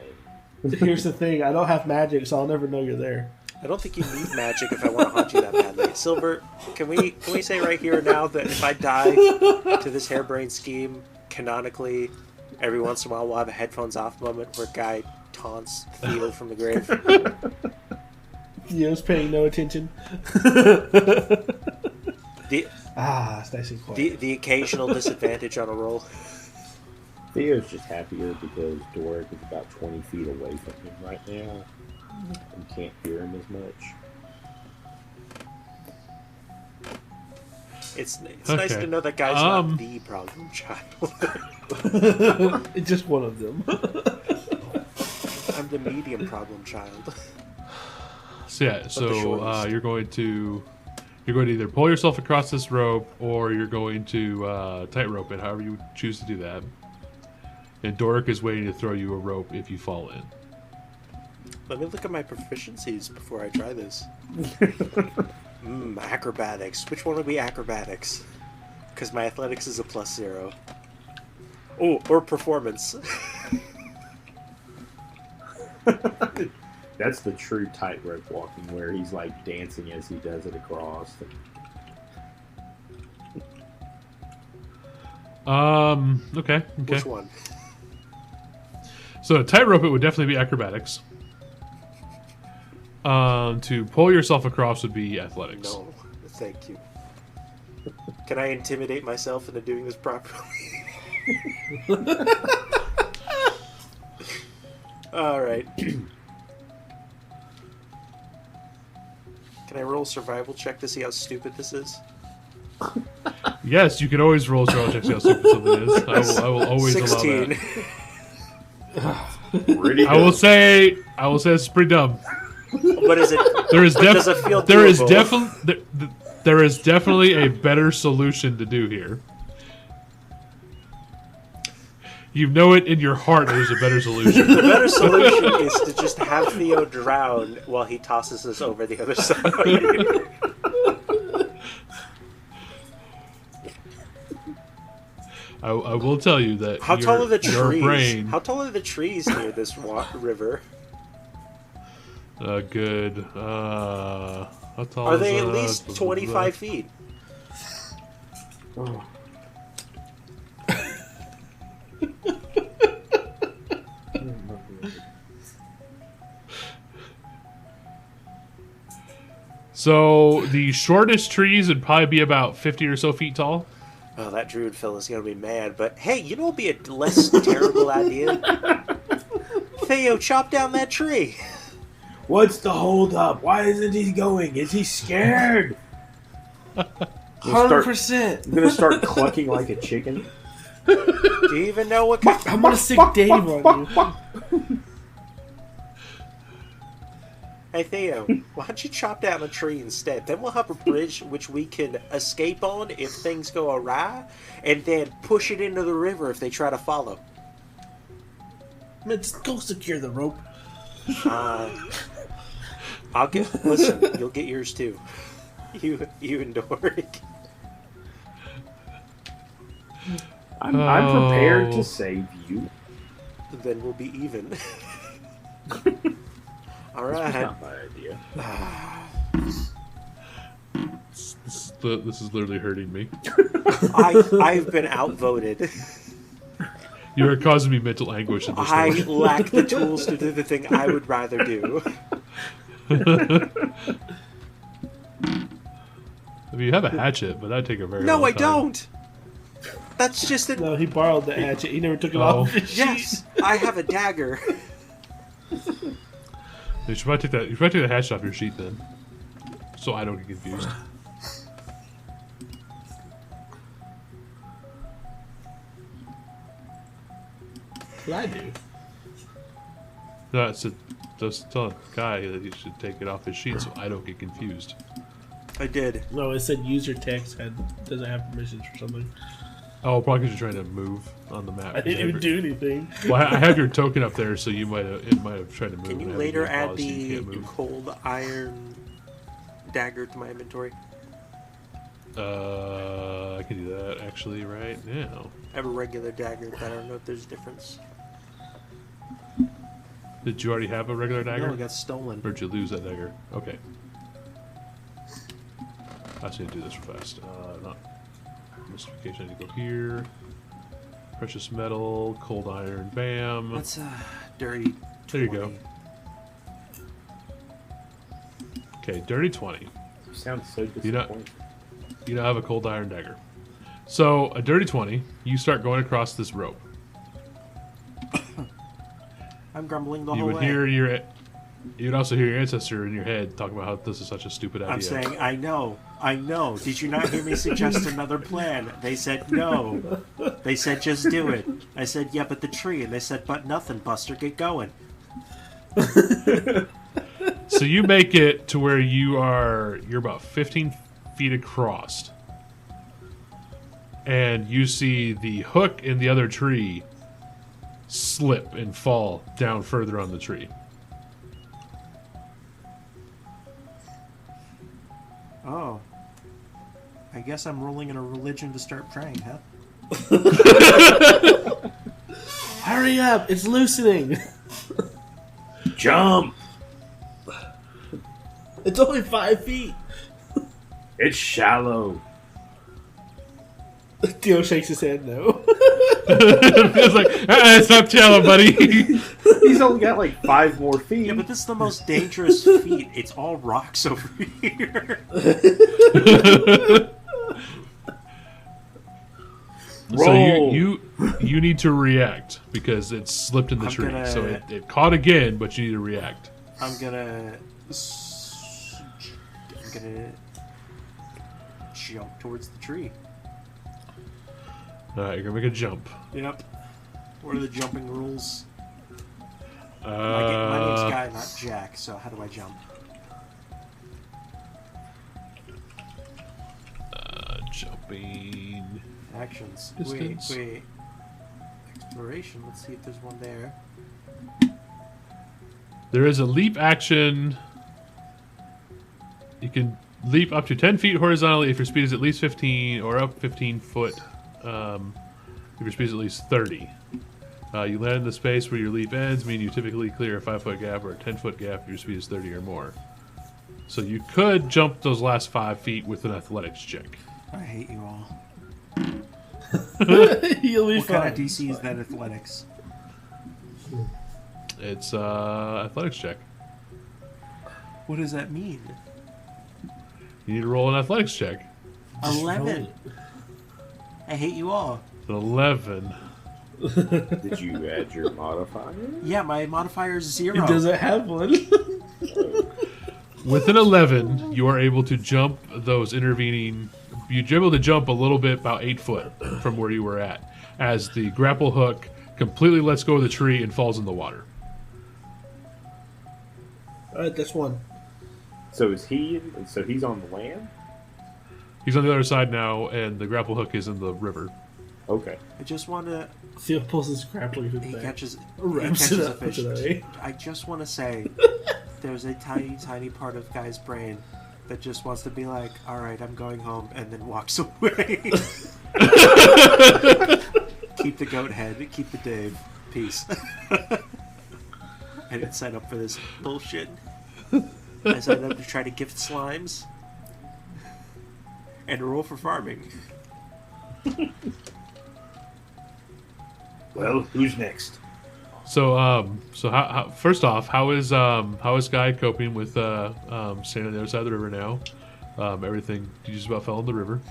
Here's the thing: I don't have magic, so I'll never know you're there. I don't think you need magic if I want to haunt you that badly. Silver, can we say right here and now that if I die to this harebrained scheme, canonically, every once in a while we'll have a headphones off moment where guy taunts Theo from the grave. Theo's paying no attention. The It's nice and quiet. the occasional disadvantage on a roll. Theo's just happier because Doric is about 20 feet away from him right now and can't hear him as much. It's nice to know that guy's not the problem child. It's just one of them. I'm the medium problem child. So yeah, the so shortest. you're going to either pull yourself across this rope or you're going to tightrope it, however you choose to do that. And Doric is waiting to throw you a rope if you fall in. Let me look at my proficiencies before I try this. Acrobatics. Which one would be acrobatics? Because my athletics is a +0. Oh, or performance. That's the true tightrope walking where he's like dancing as he does it across. Okay. Which one? So tightrope it would definitely be acrobatics. To pull yourself across would be athletics. No, thank you. Can I intimidate myself into doing this properly? Alright. Can I roll a survival check to see how stupid this is? Yes, you can always roll survival checks to see how stupid something is. I will always 16. allow Pretty that. I will say it's pretty dumb. What is it? There is Does it feel there is doable? there is definitely a better solution to do here. You know it in your heart. There's a better solution. The better solution is to just have Theo drown while he tosses us over the other side. I will tell you that How tall are the your trees? brain. How tall are the trees near this river? Good. How tall Are is, they at least 25 feet? Oh. So the shortest trees would probably be about 50 or so feet tall. Oh, that druid fella's gonna be mad. But hey, you know what'd be a less terrible idea? Theo, chop down that tree. What's the hold up? Why isn't he going? Is he scared? 100%. I'm gonna start clucking like a chicken. Do you even know what kind I'm gonna stick Dave on you. Hey Theo, why don't you chop down a tree instead? Then we'll have a bridge which we can escape on if things go awry, and then push it into the river if they try to follow. Let's go secure the rope. Listen, you'll get yours too. You and Doric. I'm prepared to save you. Then we'll be even. All This was right. not my idea. This is literally hurting me. I've been outvoted. You are causing me mental anguish in this I one. lack the tools to do the thing I would rather do. I mean, you have a hatchet, but that'd take a very No, long I time. don't. That's just a... No, he borrowed the hatchet. He never took it Oh. off his sheet. Yes, I have a dagger. You should probably take that. You should probably take the hatchet off your sheet then, so I don't get confused. What I do? No, it's just tell a guy that he should take it off his sheet so I don't get confused. I did. No, it said user text doesn't have permissions for something. Oh, probably because you're trying to move on the map. I didn't even do anything. Well, I have your token up there, so it might have tried to move. Can you and later have add it so you the can't move. cold iron dagger to my inventory? I can do that actually right now. I have a regular dagger, but I don't know if there's a difference. Did you already have a regular dagger? No, it got stolen. Or did you lose that dagger? Okay. I just need to do this real fast. Not mystification. I need to go here. Precious metal, cold iron, bam. That's dirty. There you go. 20. Okay, dirty 20. You sound so You know- disappointed. You now have a cold iron dagger. So, a dirty 20, you start going across this rope. I'm grumbling the You whole would way. hear you'd also hear your ancestor in your head talking about how this is such a stupid idea. I'm saying, I know. Did you not hear me suggest another plan? They said no. They said just do it. I said, yeah, but the tree. And they said, but nothing, Buster, get going. So you make it to where you're about 15 feet across. And you see the hook in the other tree slip and fall down further on the tree. Oh. I guess I'm rolling in a religion to start praying, huh? Hurry up! It's loosening. Jump! It's only 5 feet. It's shallow. Dio shakes his head no. It's like, stop chilling, buddy. He's only got like 5 more feet. Yeah, but this is the most dangerous feat. It's all rocks over here. So Roll. you need to react because it slipped in the I'm tree. gonna- So it caught again, but you need to react. I'm gonna jump towards the tree. All right, you're gonna make a jump. Yep. What are the jumping rules? My name's Guy, not Jack, so how do I jump? Jumping. Actions. Distance. Wait. Exploration. Let's see if there's one there. There is a leap action. You can leap up to 10 feet horizontally if your speed is at least 15, or up 15 foot if your speed is at least 30. You land in the space where your leap ends, meaning you typically clear a 5-foot gap or a 10-foot gap if your speed is 30 or more. So you could jump those last 5 feet with an athletics check. I hate you all. You'll be What fine. kind of DC is that athletics? It's athletics check. What does that mean? You need to roll an athletics check. 11. I hate you all. It's an 11. Did you add your modifier? Yeah, my modifier is He 0. doesn't have one. With an 11, you are able to jump those intervening. You're able to jump a little bit, about 8 foot from where you were at, as the grapple hook completely lets go of the tree and falls in the water. Alright, that's one. So is he? So he's on the land? He's on the other side now, and the grapple hook is in the river. Okay. I just want to... Theo pulls his grappling hook He back. catches Wraps it a up fish. today. I just want to say, there's a tiny, tiny part of Guy's brain that just wants to be like, all right, I'm going home, and then walks away. Keep the goat head. Keep the Dave. Peace. I didn't sign up for this bullshit. I signed up to try to gift slimes and roll for farming. Well, who's next? So, how first off, how is Guy coping with standing on the other side of the river now? Everything you just about fell in the river.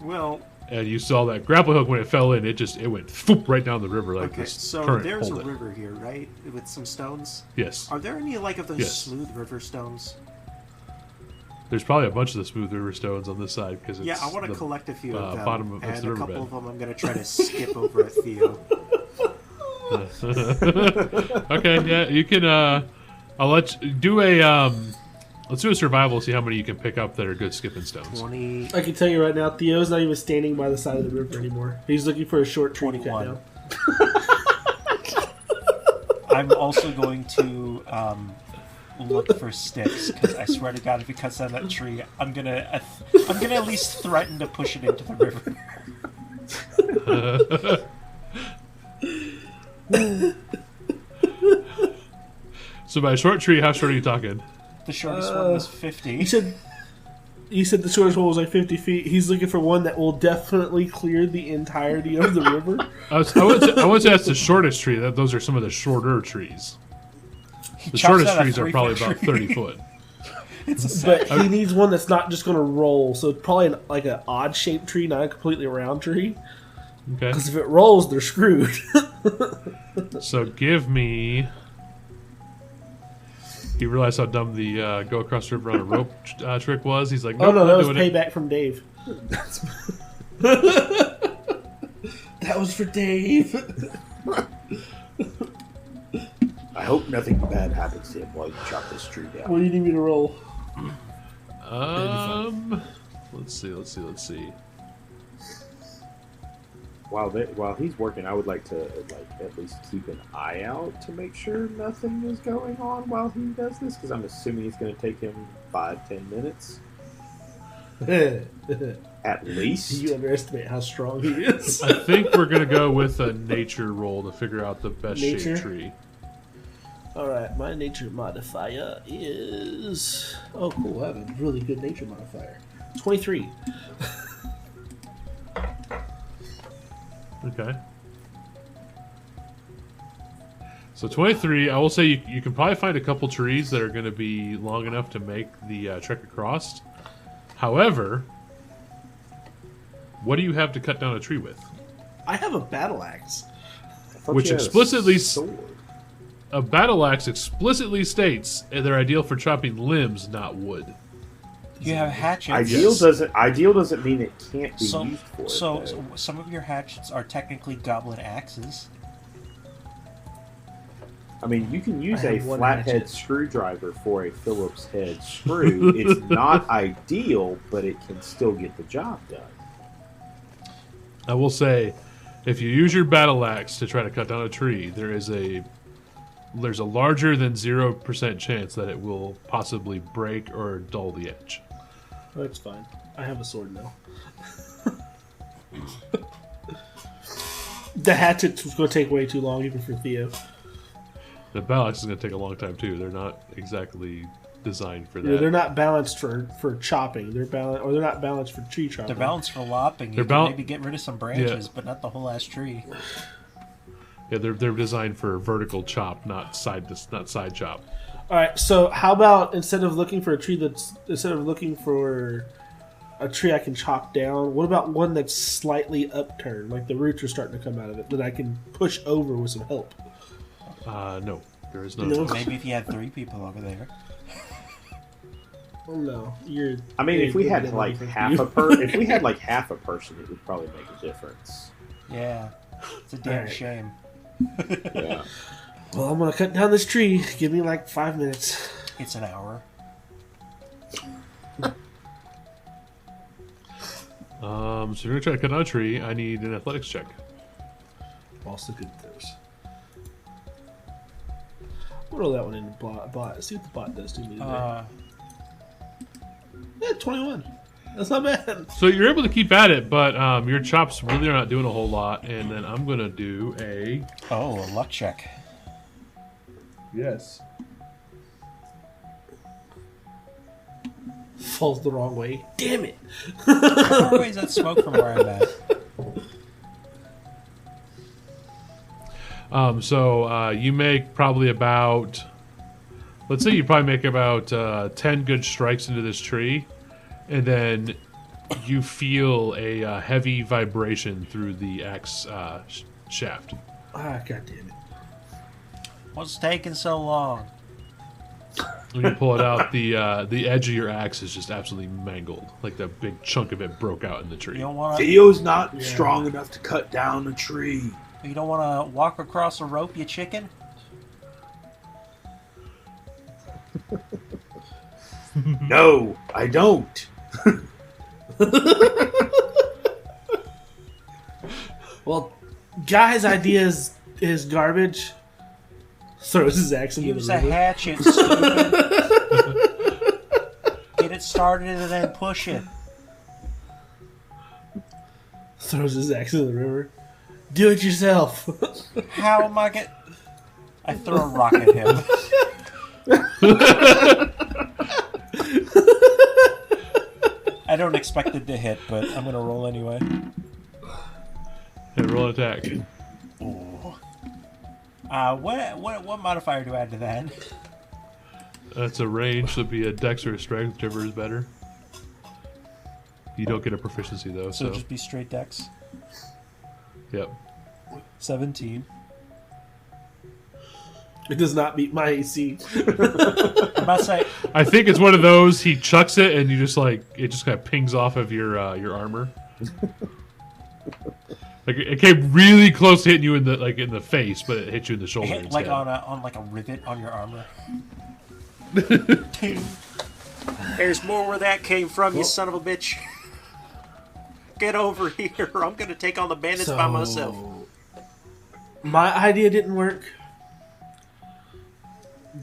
Well, and you saw that grapple hook when it fell in. It went foop right down the river like okay. this. So there's a river here, right, with some stones. Yes. Are there any of those smooth river stones? There's probably a bunch of the smooth river stones on this side because I want to collect a few of them, bottom of and the a couple riverbed. of them I'm going to try to skip over at Theo. Okay, yeah, you can. I'll let you do a. Let's do a survival. See how many you can pick up that are good skipping stones. 20. I can tell you right now, Theo's not even standing by the side of the river anymore. He's looking for a short tree to cut down. I'm also going to look for sticks because I swear to God, if he cuts down that tree, I'm gonna at least threaten to push it into the river. So by short tree, how short are you talking? The shortest one was 50. You said the shortest one was like 50 feet. He's looking for one that will definitely clear the entirety of the river. I would say that's the shortest tree. Those are some of the shorter trees. The shortest trees are probably about 30 foot. But he needs one that's not just going to roll. So probably like an odd-shaped tree, not a completely round tree. Okay. Because if it rolls, they're screwed. So give me... He realized how dumb the go across the river on a rope trick was. He's like, nope, oh no, that was doing payback from Dave. That was for Dave. I hope nothing bad happens to him while you chop this tree down. What do you need me to roll? Let's see. While he's working, I would like to at least keep an eye out to make sure nothing is going on while he does this, because I'm assuming it's going to take him 5-10 minutes at least. You underestimate how strong he is. I think we're gonna go with a nature roll to figure out the best Nature? shaped tree. Alright, my nature modifier is... Oh, cool. I have a really good nature modifier. 23. Okay. So 23, I will say you can probably find a couple trees that are going to be long enough to make the trek across. However, what do you have to cut down a tree with? I have a battle axe. Which explicitly... sword. A battle axe explicitly states they're ideal for chopping limbs, not wood. You have hatchets. Ideal doesn't mean it can't be used for it. So some of your hatchets are technically goblin axes. I mean, you can use I a have one flathead hatchet. screwdriver for a Phillips head screw. It's not ideal, but it can still get the job done. I will say, if you use your battle axe to try to cut down a tree, there's a larger than 0% chance that it will possibly break or dull the edge. That's fine. I have a sword now. The hatchet was going to take way too long, even for Theo. The battle axe is going to take a long time too. They're not exactly designed for that. Yeah, they're not balanced for chopping. They're not balanced for tree chopping. They're balanced for lopping. You can maybe get rid of some branches, but not the whole ass tree. Yeah, they're designed for vertical chop, not side chop. All right. So how about instead of looking for a tree I can chop down, what about one that's slightly upturned, like the roots are starting to come out of it, that I can push over with some help? No, there is no. No. Maybe if you had 3 people over there. Oh no, if we had like half a person, it would probably make a difference. Yeah, it's a damn Alright. shame. Yeah. Well, I'm gonna cut down this tree. Give me like 5 minutes. It's an hour. So if you're gonna try to cut down a tree, I need an athletics check. Also good at those. We'll roll that one in bot. See what the bot does to me today. 21. That's not bad. So you're able to keep at it, but your chops really are not doing a whole lot. And then I'm gonna do a A luck check. yes. Falls the wrong way. Damn it. How far away is that smoke from where I'm at? So you make probably about, let's say you probably make about 10 good strikes into this tree, and then you feel a heavy vibration through the axe shaft. Ah, god damn it. What's taking so long? When you pull it out, the edge of your axe is just absolutely mangled. Like the big chunk of it broke out in the tree. You don't want to. Theo's not strong enough to cut down a tree. You don't want to walk across a rope, you chicken. No, I don't. Well, guy's idea is garbage. Throws his axe into Use the a river. hatchet, stupid. Get it started and then push it. Throws his axe into the river. Do it yourself. How am I get? I throw a rock at him. I don't expect it to hit, but I'm gonna roll anyway. And roll an attack. What modifier do I add to that? That's a range, so it'd be a dex or a strength, whichever is better. You don't get a proficiency though, So so just be straight dex. yep. 17. It does not meet my AC. I'm about to say, I think it's one of those. He chucks it, and you just like it just kind of pings off of your armor. Like it came really close to hitting you in the face, but it hit you in the shoulder hit instead. like on like a rivet on your armor. Ting. There's more where that came from, you son of a bitch. Get over here. I'm going to take on the bandits by myself. My idea didn't work.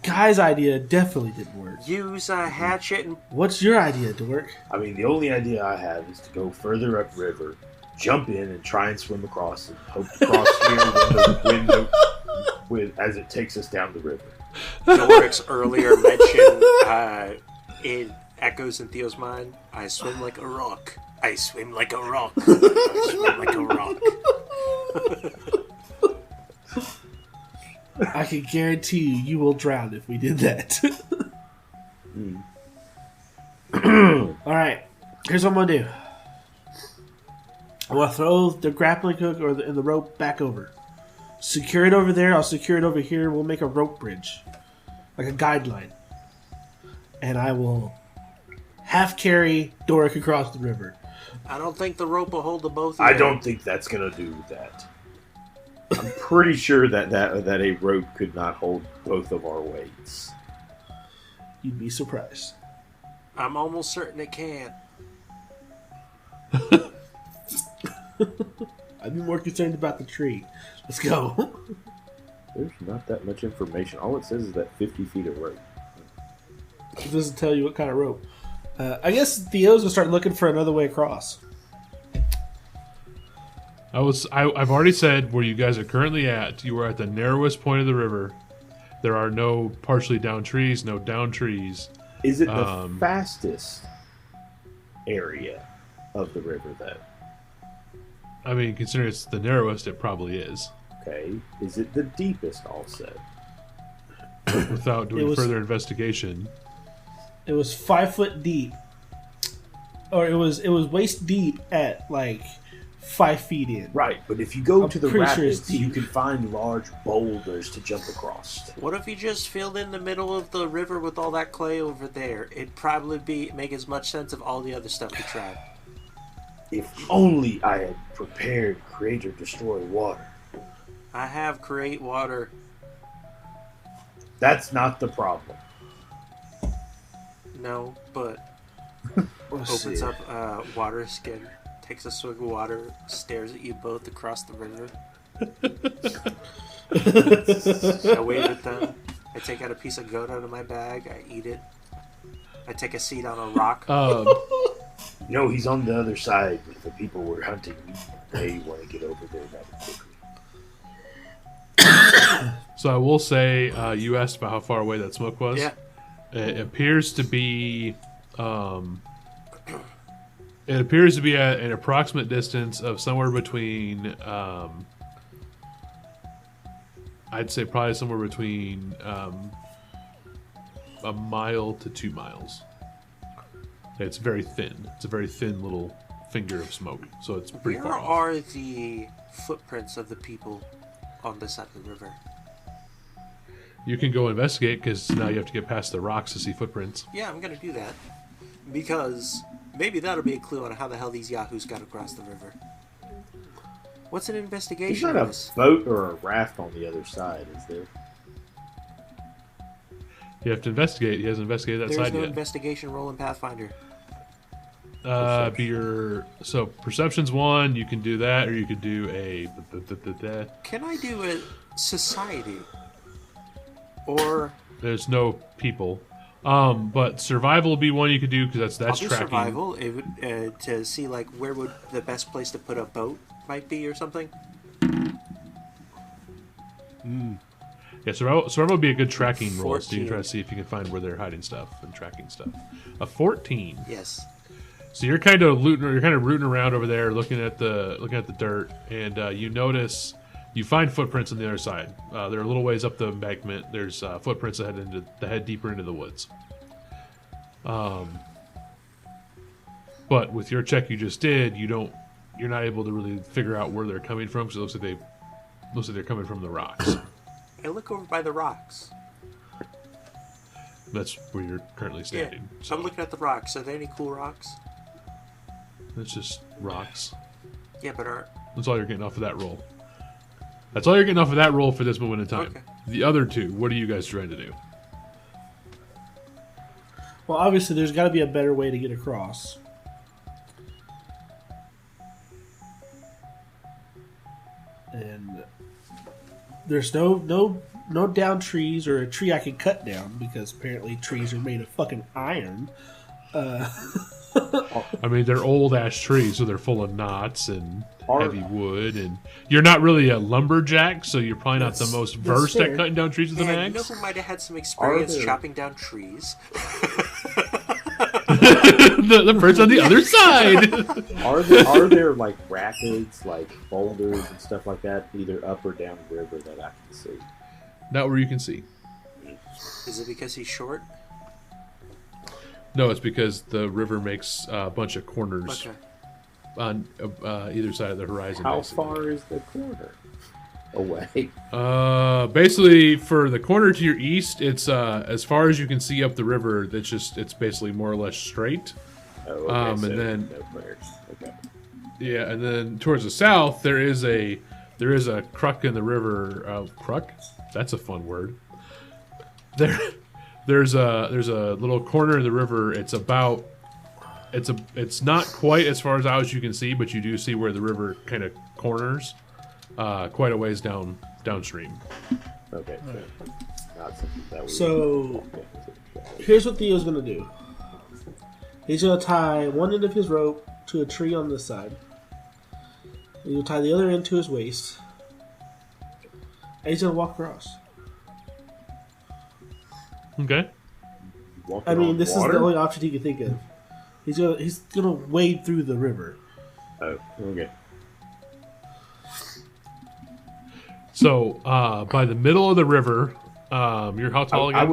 Guy's idea definitely didn't work. Use a hatchet and... What's your idea, Dork? I mean, the only idea I have is to go further upriver, jump in, and try and swim across, and hope to cross here as it takes us down the river. Doric's earlier mention it echoes in Theo's mind. I swim like a rock. I swim like a rock. I swim like a rock. I can guarantee you will drown if we did that. Alright, here's what I'm going to do. I'm going to throw the grappling hook and the rope back over. Secure it over there, I'll secure it over here, we'll make a rope bridge. Like a guideline. And I will half carry Doric across the river. I don't think the rope will hold the both of you. I don't think that's going to do that. I'm pretty sure that a rope could not hold both of our weights. You'd be surprised. I'm almost certain it can. I'd be more concerned about the tree. Let's go. There's not that much information. All it says is that 50 feet of rope. It doesn't tell you what kind of rope. I guess Theo's gonna start looking for another way across. I've already said where you guys are currently at. You are at the narrowest point of the river. There are no partially down trees, no down trees. Is it the fastest area of the river, though? I mean, considering it's the narrowest, it probably is. Okay. Is it the deepest also? Without doing further investigation. It was 5 foot deep. Or it was waist deep at like 5 feet in. Right, but if you go I'm to the pretty sure rapids, it's deep. you can find large boulders to jump across. What if you just filled in the middle of the river with all that clay over there? It'd probably make as much sense of all the other stuff we tried. If only I had prepared create or destroy water. I have create water. That's not the problem. No, but Let's opens see. up water skin, takes a swig of water, stares at you both across the river. I wave at them. I take out a piece of goat out of my bag. I eat it. I take a seat on a rock. No, he's on the other side with the people we're hunting. They want to get over there rather quickly. So I will say, you asked about how far away that smoke was. Yeah. It appears to be, it appears to be at an approximate distance of somewhere between, I'd say probably somewhere between a mile to 2 miles. It's very thin. It's a very thin little finger of smoke, so it's pretty Where far off. are the footprints of the people on this side of the river? You can go investigate because now you have to get past the rocks to see footprints. Yeah, I'm gonna do that because maybe that'll be a clue on how the hell these yahoos got across the river. What's an There's investigation? not of a this? boat or a raft on the other side, is there? You have to investigate. He hasn't investigated that There's side no yet. investigation roll in Pathfinder. So perception's 1. You can do that, or you could do a. Can I do a society? Or There's no people. But survival would be one you could do because that's I'll do tracking. survival. It would, to see like where would the best place to put a boat might be or something. Yeah, survival would be a good tracking roll. So you 14. can try to see if you can find where they're hiding stuff and tracking stuff. A 14. Yes. So you're kind of rooting around over there, looking at the dirt, and you notice you find footprints on the other side. They're a little ways up the embankment. There's footprints that head deeper into the woods. But with your check you just did, you're not able to really figure out where they're coming from because it looks like they're coming from the rocks. I look over by the rocks. That's where you're currently standing. Yeah. So I'm looking at the rocks. Are there any cool rocks? It's just rocks. Yeah, but That's all you're getting off of that roll. That's all you're getting off of that roll for this moment in time. Okay. The other two, what are you guys trying to do? Well, obviously, there's got to be a better way to get across. And there's no down trees or a tree I can cut down because apparently trees are made of fucking iron. I mean, they're old ash trees, so they're full of knots and Are- heavy wood. And you're not really a lumberjack, so you're probably not the That's- most that's versed fair. at cutting down trees with an and you know axe. who might have had some experience there- chopping down trees? the person on the other side. Are there like rapids, like boulders and stuff like that, either up or down the river that I can see? Not where you can see. Is it because he's short? No, it's because the river makes a bunch of corners Okay. on either side of the horizon. How basically. far is the corner away? Basically, for the corner to your east, it's as far as you can see up the river. It's basically more or less straight. Oh, okay, and then- no corners. Okay. Yeah, and then towards the south, there is a cruck in the river. Cruck? That's a fun word. There's a little corner in the river. It's not quite as far out as you can see, but you do see where the river kind of corners, quite a ways downstream. Okay. So not something that we So here's what Theo's going to do. He's going to tie one end of his rope to a tree on this side. He's going to tie the other end to his waist. And he's going to walk across. Okay. walking I mean, on this water? is the only option he can think of. He's gonna wade through the river. Oh, okay. So by the middle of the river, you're how tall I again?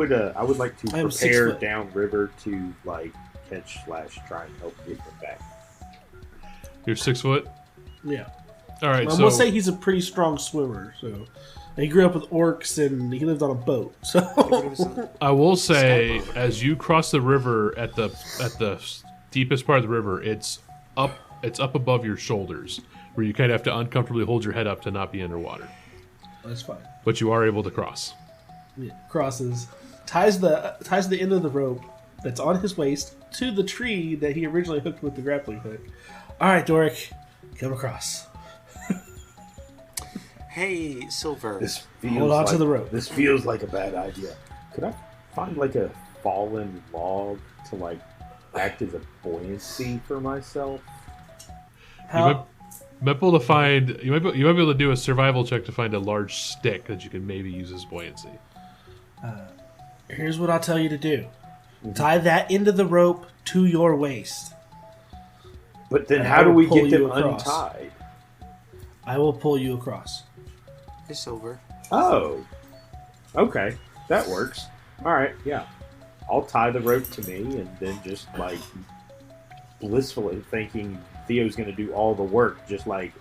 would like to I am 6 prepare foot. downriver to like catch / try and help get them back. You're 6 foot. Yeah. All right. I'm So gonna say he's a pretty strong swimmer. So and he grew up with orcs and he lived on a boat. So I will say, as you cross the river at the deepest part of the river, it's up above your shoulders, where you kind of have to uncomfortably hold your head up to not be underwater. that's fine. But you are able to cross. Yeah. Crosses, ties the end of the rope that's on his waist to the tree that he originally hooked with the grappling hook. All right, Doric, come across. Hey, Silver. This feels Hold on like, to the rope. This feels like a bad idea. Could I find like a fallen log to like act as a buoyancy for myself? How? Might be able to find. You might be able to do a survival check to find a large stick that you can maybe use as buoyancy. Here's what I'll tell you to do. Tie that into the rope to your waist. But then And how I do will we pull get you them across. untied? I will pull you across. It's over. Oh. Okay. That works. Alright, yeah. I'll tie the rope to me and then just, like, blissfully thinking Theo's going to do all the work, just, like,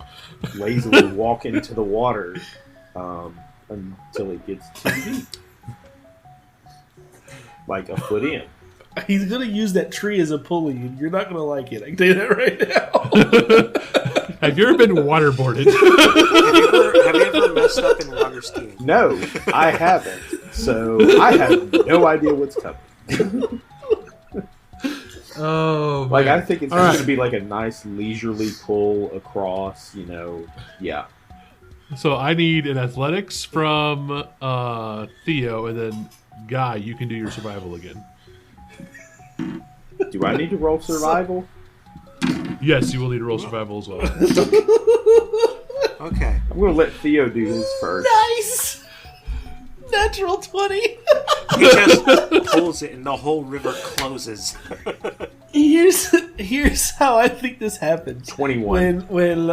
lazily walk into the water until it gets too deep. Like a foot in. He's going to use that tree as a pulley, and you're not going to like it. I can tell you that right now. Have you ever been waterboarded? Have you ever messed up in water skiing? No, I haven't. So I have no idea what's coming. Oh, Like, man. I think it's All going right. to be like a nice leisurely pull across, yeah. So I need an athletics from Theo, and then Guy, you can do your survival again. Do I need to roll survival? Yes, you will need to roll survival as well. Okay. I'm going to let Theo do his first. Nice! Natural 20. He just pulls it and the whole river closes. Here's how I think this happened. 21. When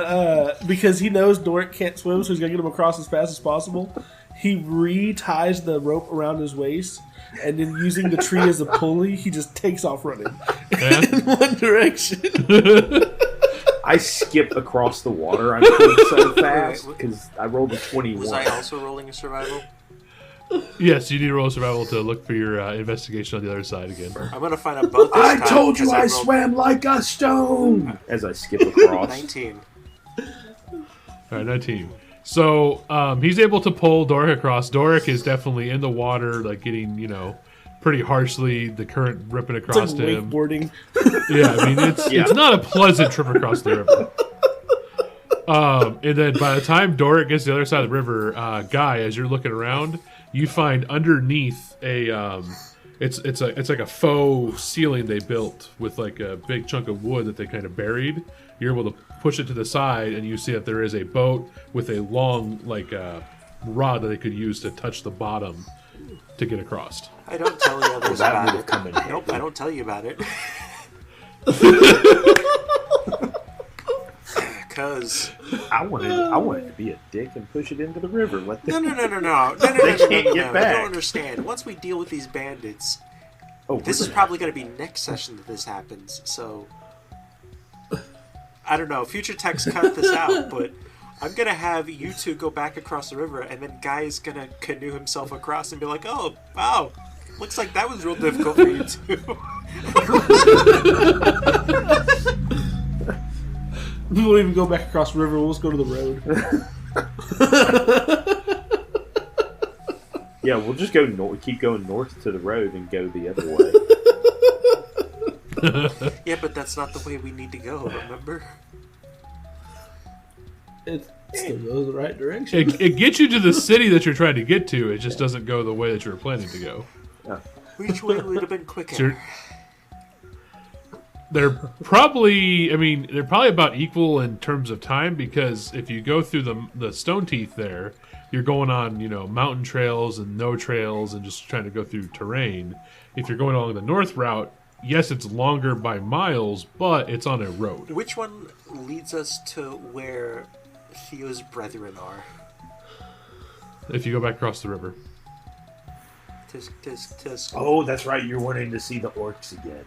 because he knows Doric can't swim, so he's gonna get him across as fast as possible. He re-ties the rope around his waist, and then using the tree as a pulley, he just takes off running in one direction. I skip across the water. I'm going so fast because I rolled a 21. Was I also rolling a survival? Yes, you need to roll survival to look for your investigation on the other side again. I'm gonna find a boat this I time. told you 'cause I rolled swam like a stone! As I skip across. 19. All right, 19. So he's able to pull Doric across. Doric is definitely in the water, like getting, pretty harshly, the current ripping It's across like to him. wakeboarding. Yeah, I mean, it's not a pleasant trip across the river. And then by the time Doric gets to the other side of the river, Guy, as you're looking around, you find underneath a it's like a faux ceiling they built with like a big chunk of wood that they kind of buried. You're able to push it to the side, and you see that there is a boat with a long rod that they could use to touch the bottom to get across. I don't tell the others That about would it. have come in Nope, I don't tell you about it. Because I wanted to be a dick and push it into the river. Let them... no. They can't get I back. don't understand. Once we deal with these bandits, Oh, this is probably going to be next session that this happens. So I don't know. Future text cut this out, but I'm going to have you two go back across the river, and then Guy's going to canoe himself across and be like, "Oh, wow, looks like that was real difficult for you two." We won't even go back across the river. We'll just go to the road. Yeah, we'll just go north. Keep going north to the road and go the other way. Yeah, but that's not the way we need to go. Remember? It still goes the right direction. It gets you to the city that you're trying to get to. It just doesn't go the way that you were planning to go. Which way would have been quicker? So they're probably about equal in terms of time, because if you go through the stone teeth there, you're going on, mountain trails and no trails and just trying to go through terrain. If you're going along the north route, yes, it's longer by miles, but it's on a road. Which one leads us to where Theo's brethren are? If you go back across the river. Tisk. Oh, that's right. You're wanting to see the orcs again.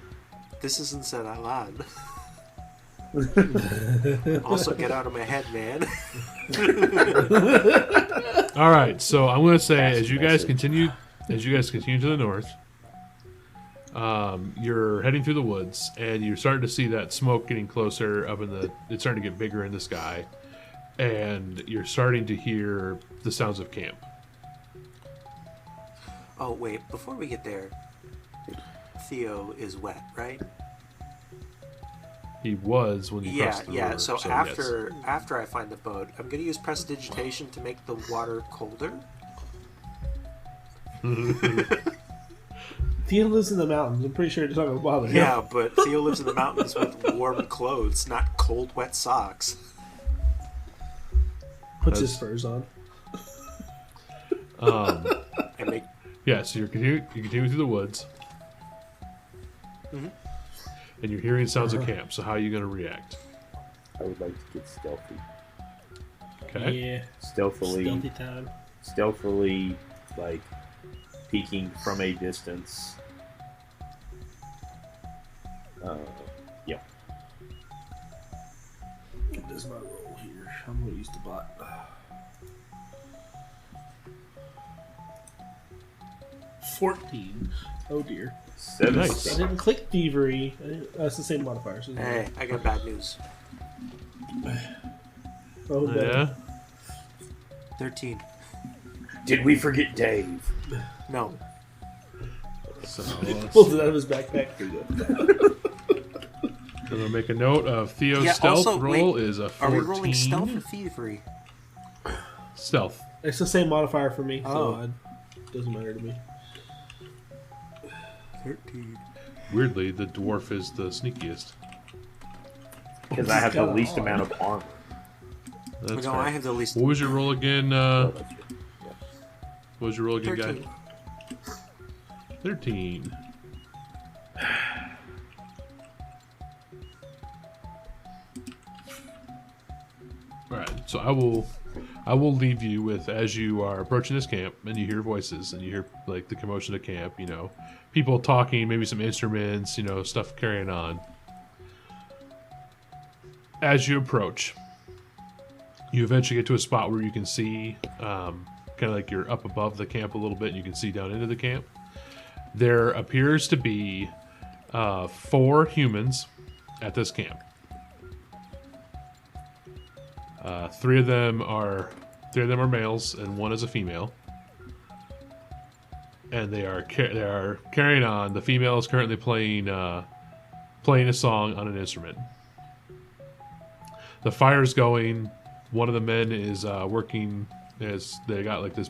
This isn't said out loud. Also, get out of my head, man. All right, so I'm going to say as you guys continue to the north, you're heading through the woods, and you're starting to see that smoke getting closer it's starting to get bigger in the sky, and you're starting to hear the sounds of camp. Oh, wait, before we get there, Theo is wet, right? He was when you crossed the river. So yes. after I find the boat, I'm going to use prestidigitation to make the water colder. Theo lives in the mountains. I'm pretty sure it's not going to bother him. Yeah, but Theo lives in the mountains with warm clothes, not cold, wet socks. Puts his furs on. And make Yeah, so you continue through the woods. Mhm. And you're hearing sounds of camp. So how are you going to react? I would like to get stealthy. Okay. Yeah. Stealthily, time. like peeking from a distance. Yeah. What is my roll here? I'm going to use the bot. 14. Oh dear. 7 Nice. I stealth. didn't click thievery. That's the same modifier. So Hey, I got bad news. oh, no. Yeah. 13. Did we forget Dave? No. So Pulls it out of his backpack. Here you go. I'm going to make a note of Theo's Yeah, stealth also, roll wait, is a Are 14. we rolling stealth or thievery? Stealth. It's the same modifier for me, Oh. so it doesn't matter to me. 13. Weirdly, the dwarf is the sneakiest. Because I have the Got it least on. amount of armor. That's No, fair. I have the least. What was your roll again? Oh, that's true. What was your roll again, 13. guy? 13. All right, so I will leave you with, as you are approaching this camp and you hear voices and you hear like the commotion of camp, you know, people talking, maybe some instruments, you know, stuff carrying on. As you approach, you eventually get to a spot where you can see, kind of like you're up above the camp a little bit and you can see down into the camp. There appears to be 4 humans at this camp. 3 of them are males and 1 is a female, and they are carrying on. The female is currently playing a song on an instrument. The fire's going. One of the men is working. As they got like this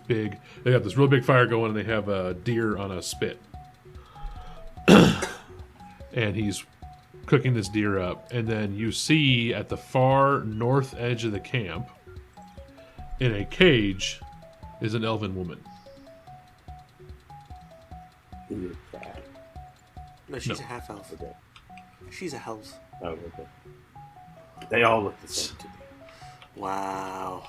real big fire going, and they have a deer on a spit, and he's cooking this deer up. And then you see at the far north edge of the camp, in a cage, is an elven woman. Is it bad? No, she's No. a half elf. Okay. She's a elf. Oh, okay. They all look the same to me. Wow.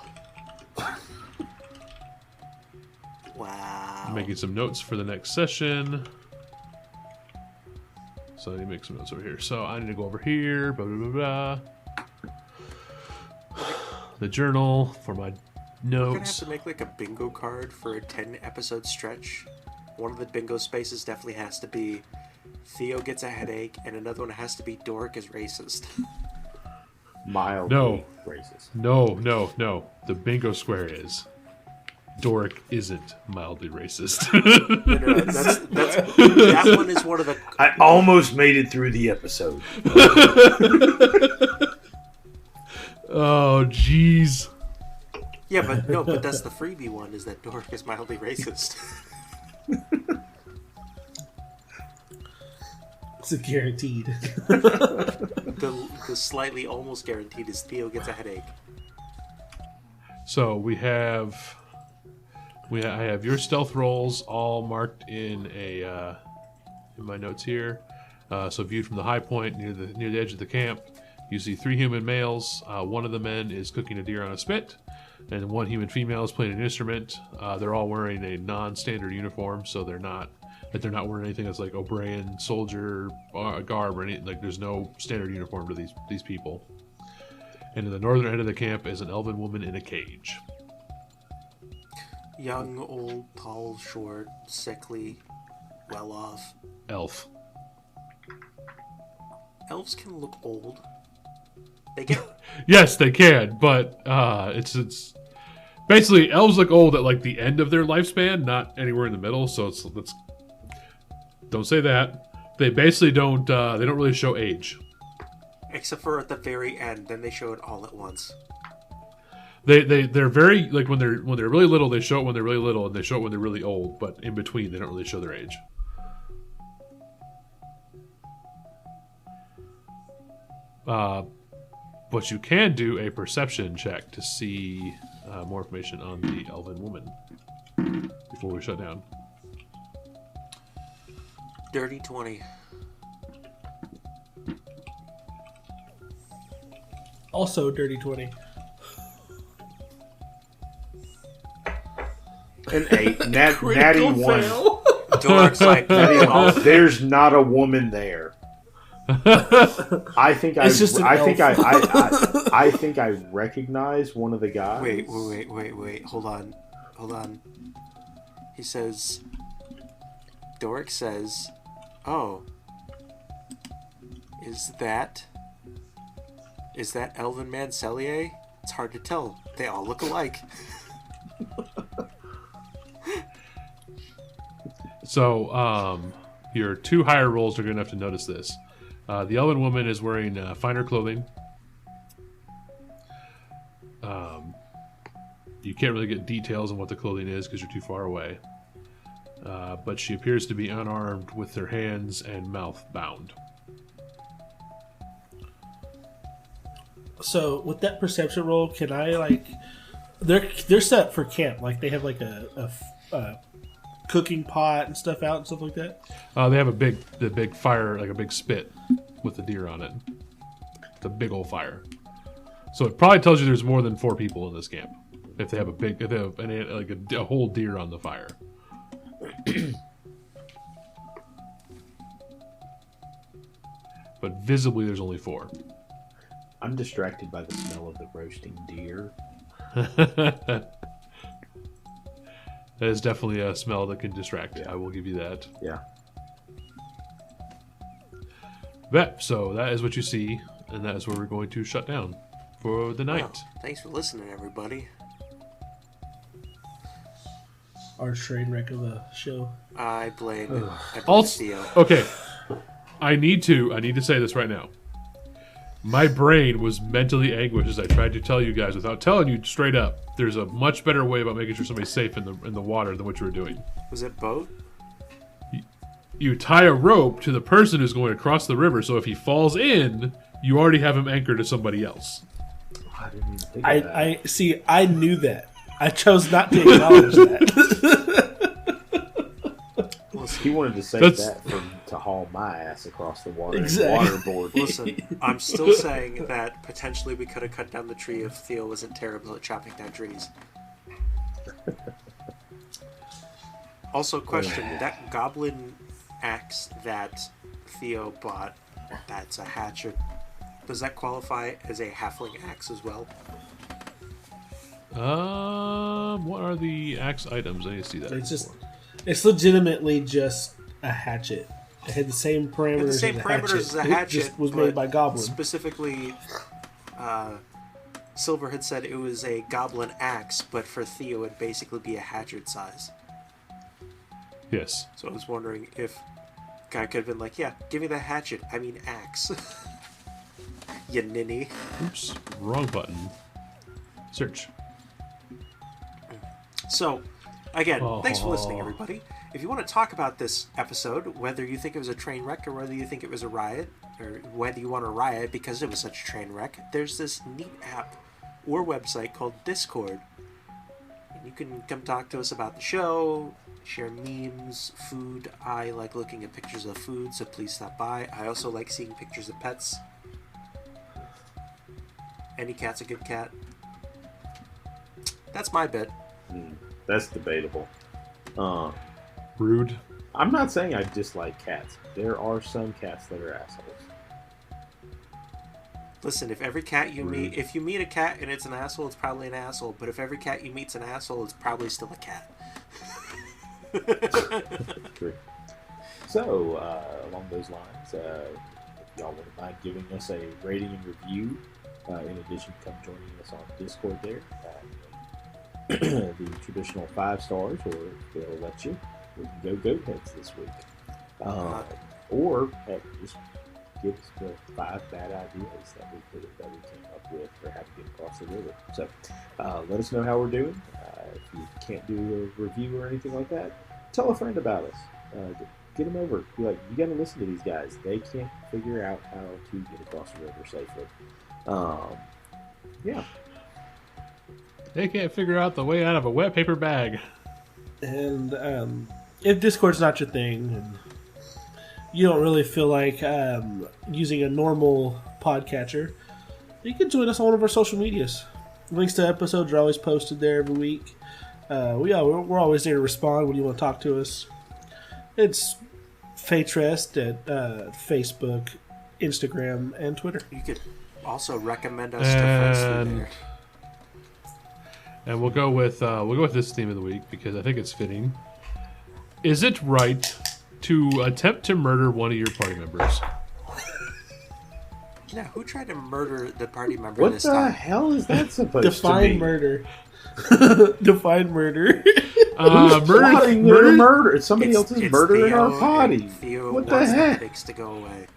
Wow. I'm making some notes for the next session. So I need to make some notes over here. So I need to go over here. Blah, blah, blah, blah. The journal for my We're gonna have notes. to make like a bingo card for a 10-episode stretch. One of the bingo spaces definitely has to be Theo gets a headache, and another one has to be Doric is racist. Mildly No. racist. No. The bingo square is Doric isn't mildly racist. No, that one is one of the. I almost made it through the episode. Oh, jeez. Yeah, but that's the freebie one. Is that Doric is mildly racist? It's a guaranteed. The slightly almost guaranteed is Theo gets a headache. So I have your stealth rolls all marked in my notes here. So viewed from the high point near the edge of the camp, you see 3 human males. One of the men is cooking a deer on a spit, and 1 human female is playing an instrument. They're all wearing a non-standard uniform, so they're not wearing anything that's like O'Brien soldier garb or anything. Like there's no standard uniform to these people. And in the northern end of the camp is an elven woman in a cage. Young, old, tall, short, sickly, well off. Elf. Elves can look old. They get Yes, they can, but it's basically elves look old at like the end of their lifespan, not anywhere in the middle. So let's don't say that. They basically don't. They don't really show age. except for at the very end. Then they show it all at once. They're very like when they're really little. They show it when they're really little, and they show it when they're really old. But in between, they don't really show their age. But you can do a perception check to see more information on the elven woman before we shut down. Dirty 20. Also, dirty 20. An 8. Natty Critical 1. fail. Dork's like, well, There's not a woman there. I think It's just an I think elf. I think I recognize one of the guys. wait. Hold on. He says, Doric says, oh, is that Elven Man Cellier? It's hard to tell. They all look alike. So, your 2 higher rolls are good enough to notice this. The elven woman is wearing finer clothing. You can't really get details on what the clothing is because you're too far away. But she appears to be unarmed with her hands and mouth bound. So with that perception roll, can I like? They're set for camp. Like they have like a cooking pot and stuff out and stuff like that. They have the big fire, like a big spit with the deer on it. It's a big old fire. So it probably tells you there's more than 4 people in this camp. If they have a whole deer on the fire. But visibly there's only 4. I'm distracted by the smell of the roasting deer. That is definitely a smell that can distract. I will give you that. Yeah. So that is what you see, and that is where we're going to shut down for the night. Wow. Thanks for listening, everybody. Our train wreck of a show. I blame Also, Theo. okay, I need to say this right now. My brain was mentally anguished as I tried to tell you guys without telling you straight up. There's a much better way about making sure somebody's safe in the water than what you were doing. Was it boat? You tie a rope to the person who's going across the river, so if he falls in, you already have him anchored to somebody else. I didn't even think of that. I see. I knew that. I chose not to acknowledge that. He wanted to save That's- that to haul my ass across the water. Exactly. Waterboard. Listen, I'm still saying that potentially we could have cut down the tree if Theo wasn't terrible at chopping down trees. Also, question, that goblin axe that Theo bought, that's a hatchet. Does that qualify as a halfling axe as well? What are the axe items? I need to see that. It's legitimately just a hatchet. It had the same parameters. The same parameters as a It hatchet. just was but made by Goblin. Specifically, Silver had said it was a goblin axe, but for Theo it'd basically be a hatchet size. Yes. So I was wondering if guy could have been like, yeah, give me the hatchet. I mean axe. You ninny. Oops. Wrong button. Search. So, again, thanks for listening, everybody. If you want to talk about this episode, whether you think it was a train wreck or whether you think it was a riot, or whether you want to riot because it was such a train wreck, there's this neat app or website called Discord. And you can come talk to us about the show, share memes, food. I like looking at pictures of food, so please stop by. I also like seeing pictures of pets. Any cat's a good cat. That's my bit. That's debatable. Rude. I'm not saying I dislike cats. There are some cats that are assholes. Listen, if every cat you meet, if you meet a cat and it's an asshole, it's probably an asshole. But if every cat you meet's an asshole, it's probably still a cat. True. So, along those lines, if y'all wouldn't mind giving us a rating and review, in addition to come joining us on Discord there, the traditional 5 stars, or they'll let you. We can go Goatheads this week. Or heck, just give us the 5 bad ideas that we came up with for how to get across the river. So let us know how we're doing. If you can't do a review or anything like that, tell a friend about us. get them over. Be like, you got to listen to these guys. They can't figure out how to get across the river safely. Yeah. They can't figure out the way out of a wet paper bag. And if Discord's not your thing, and you don't really feel like using a normal podcatcher, you can join us on one of our social medias. Links to episodes are always posted there every week. We're always there to respond when you want to talk to us. It's Fatrest at Facebook, Instagram, and Twitter. You could also recommend us to friends through there. And we'll go with this theme of the week because I think it's fitting. Is it right to attempt to murder one of your party members? Yeah, who tried to murder the party member What this the time? hell is that supposed to Define mean? murder. Define murder. Who's plotting their murder? It's somebody else's It's murder in our Theo, party. and Theo What the wants heck? ethics to go away.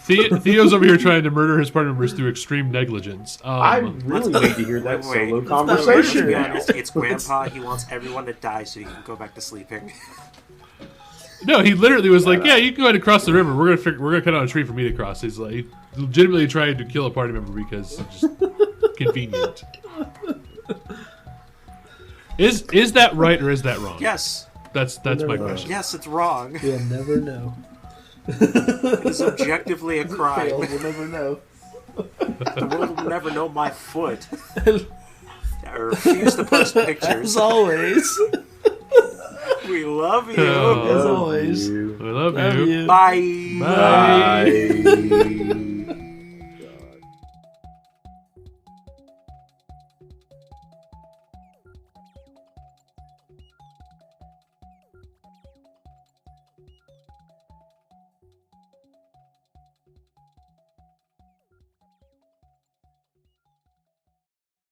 Theo's over here trying to murder his party members through extreme negligence. I really need to hear that Wait, solo To conversation be now. honest, it's Grandpa. He wants everyone to die so he can go back to sleeping. No, he literally was like, "Yeah, you can go ahead and cross the river. We're gonna cut out a tree for me to cross." He's like, legitimately trying to kill a party member because it's just convenient. Is that right or is that wrong? Yes. That's my question. Yes, it's wrong. We'll never know. It's objectively a crime. We'll never know. The world will never know my foot. I refuse to post pictures. As always. We love you. Oh. As always. I love Love you. you. Bye. Bye. Bye.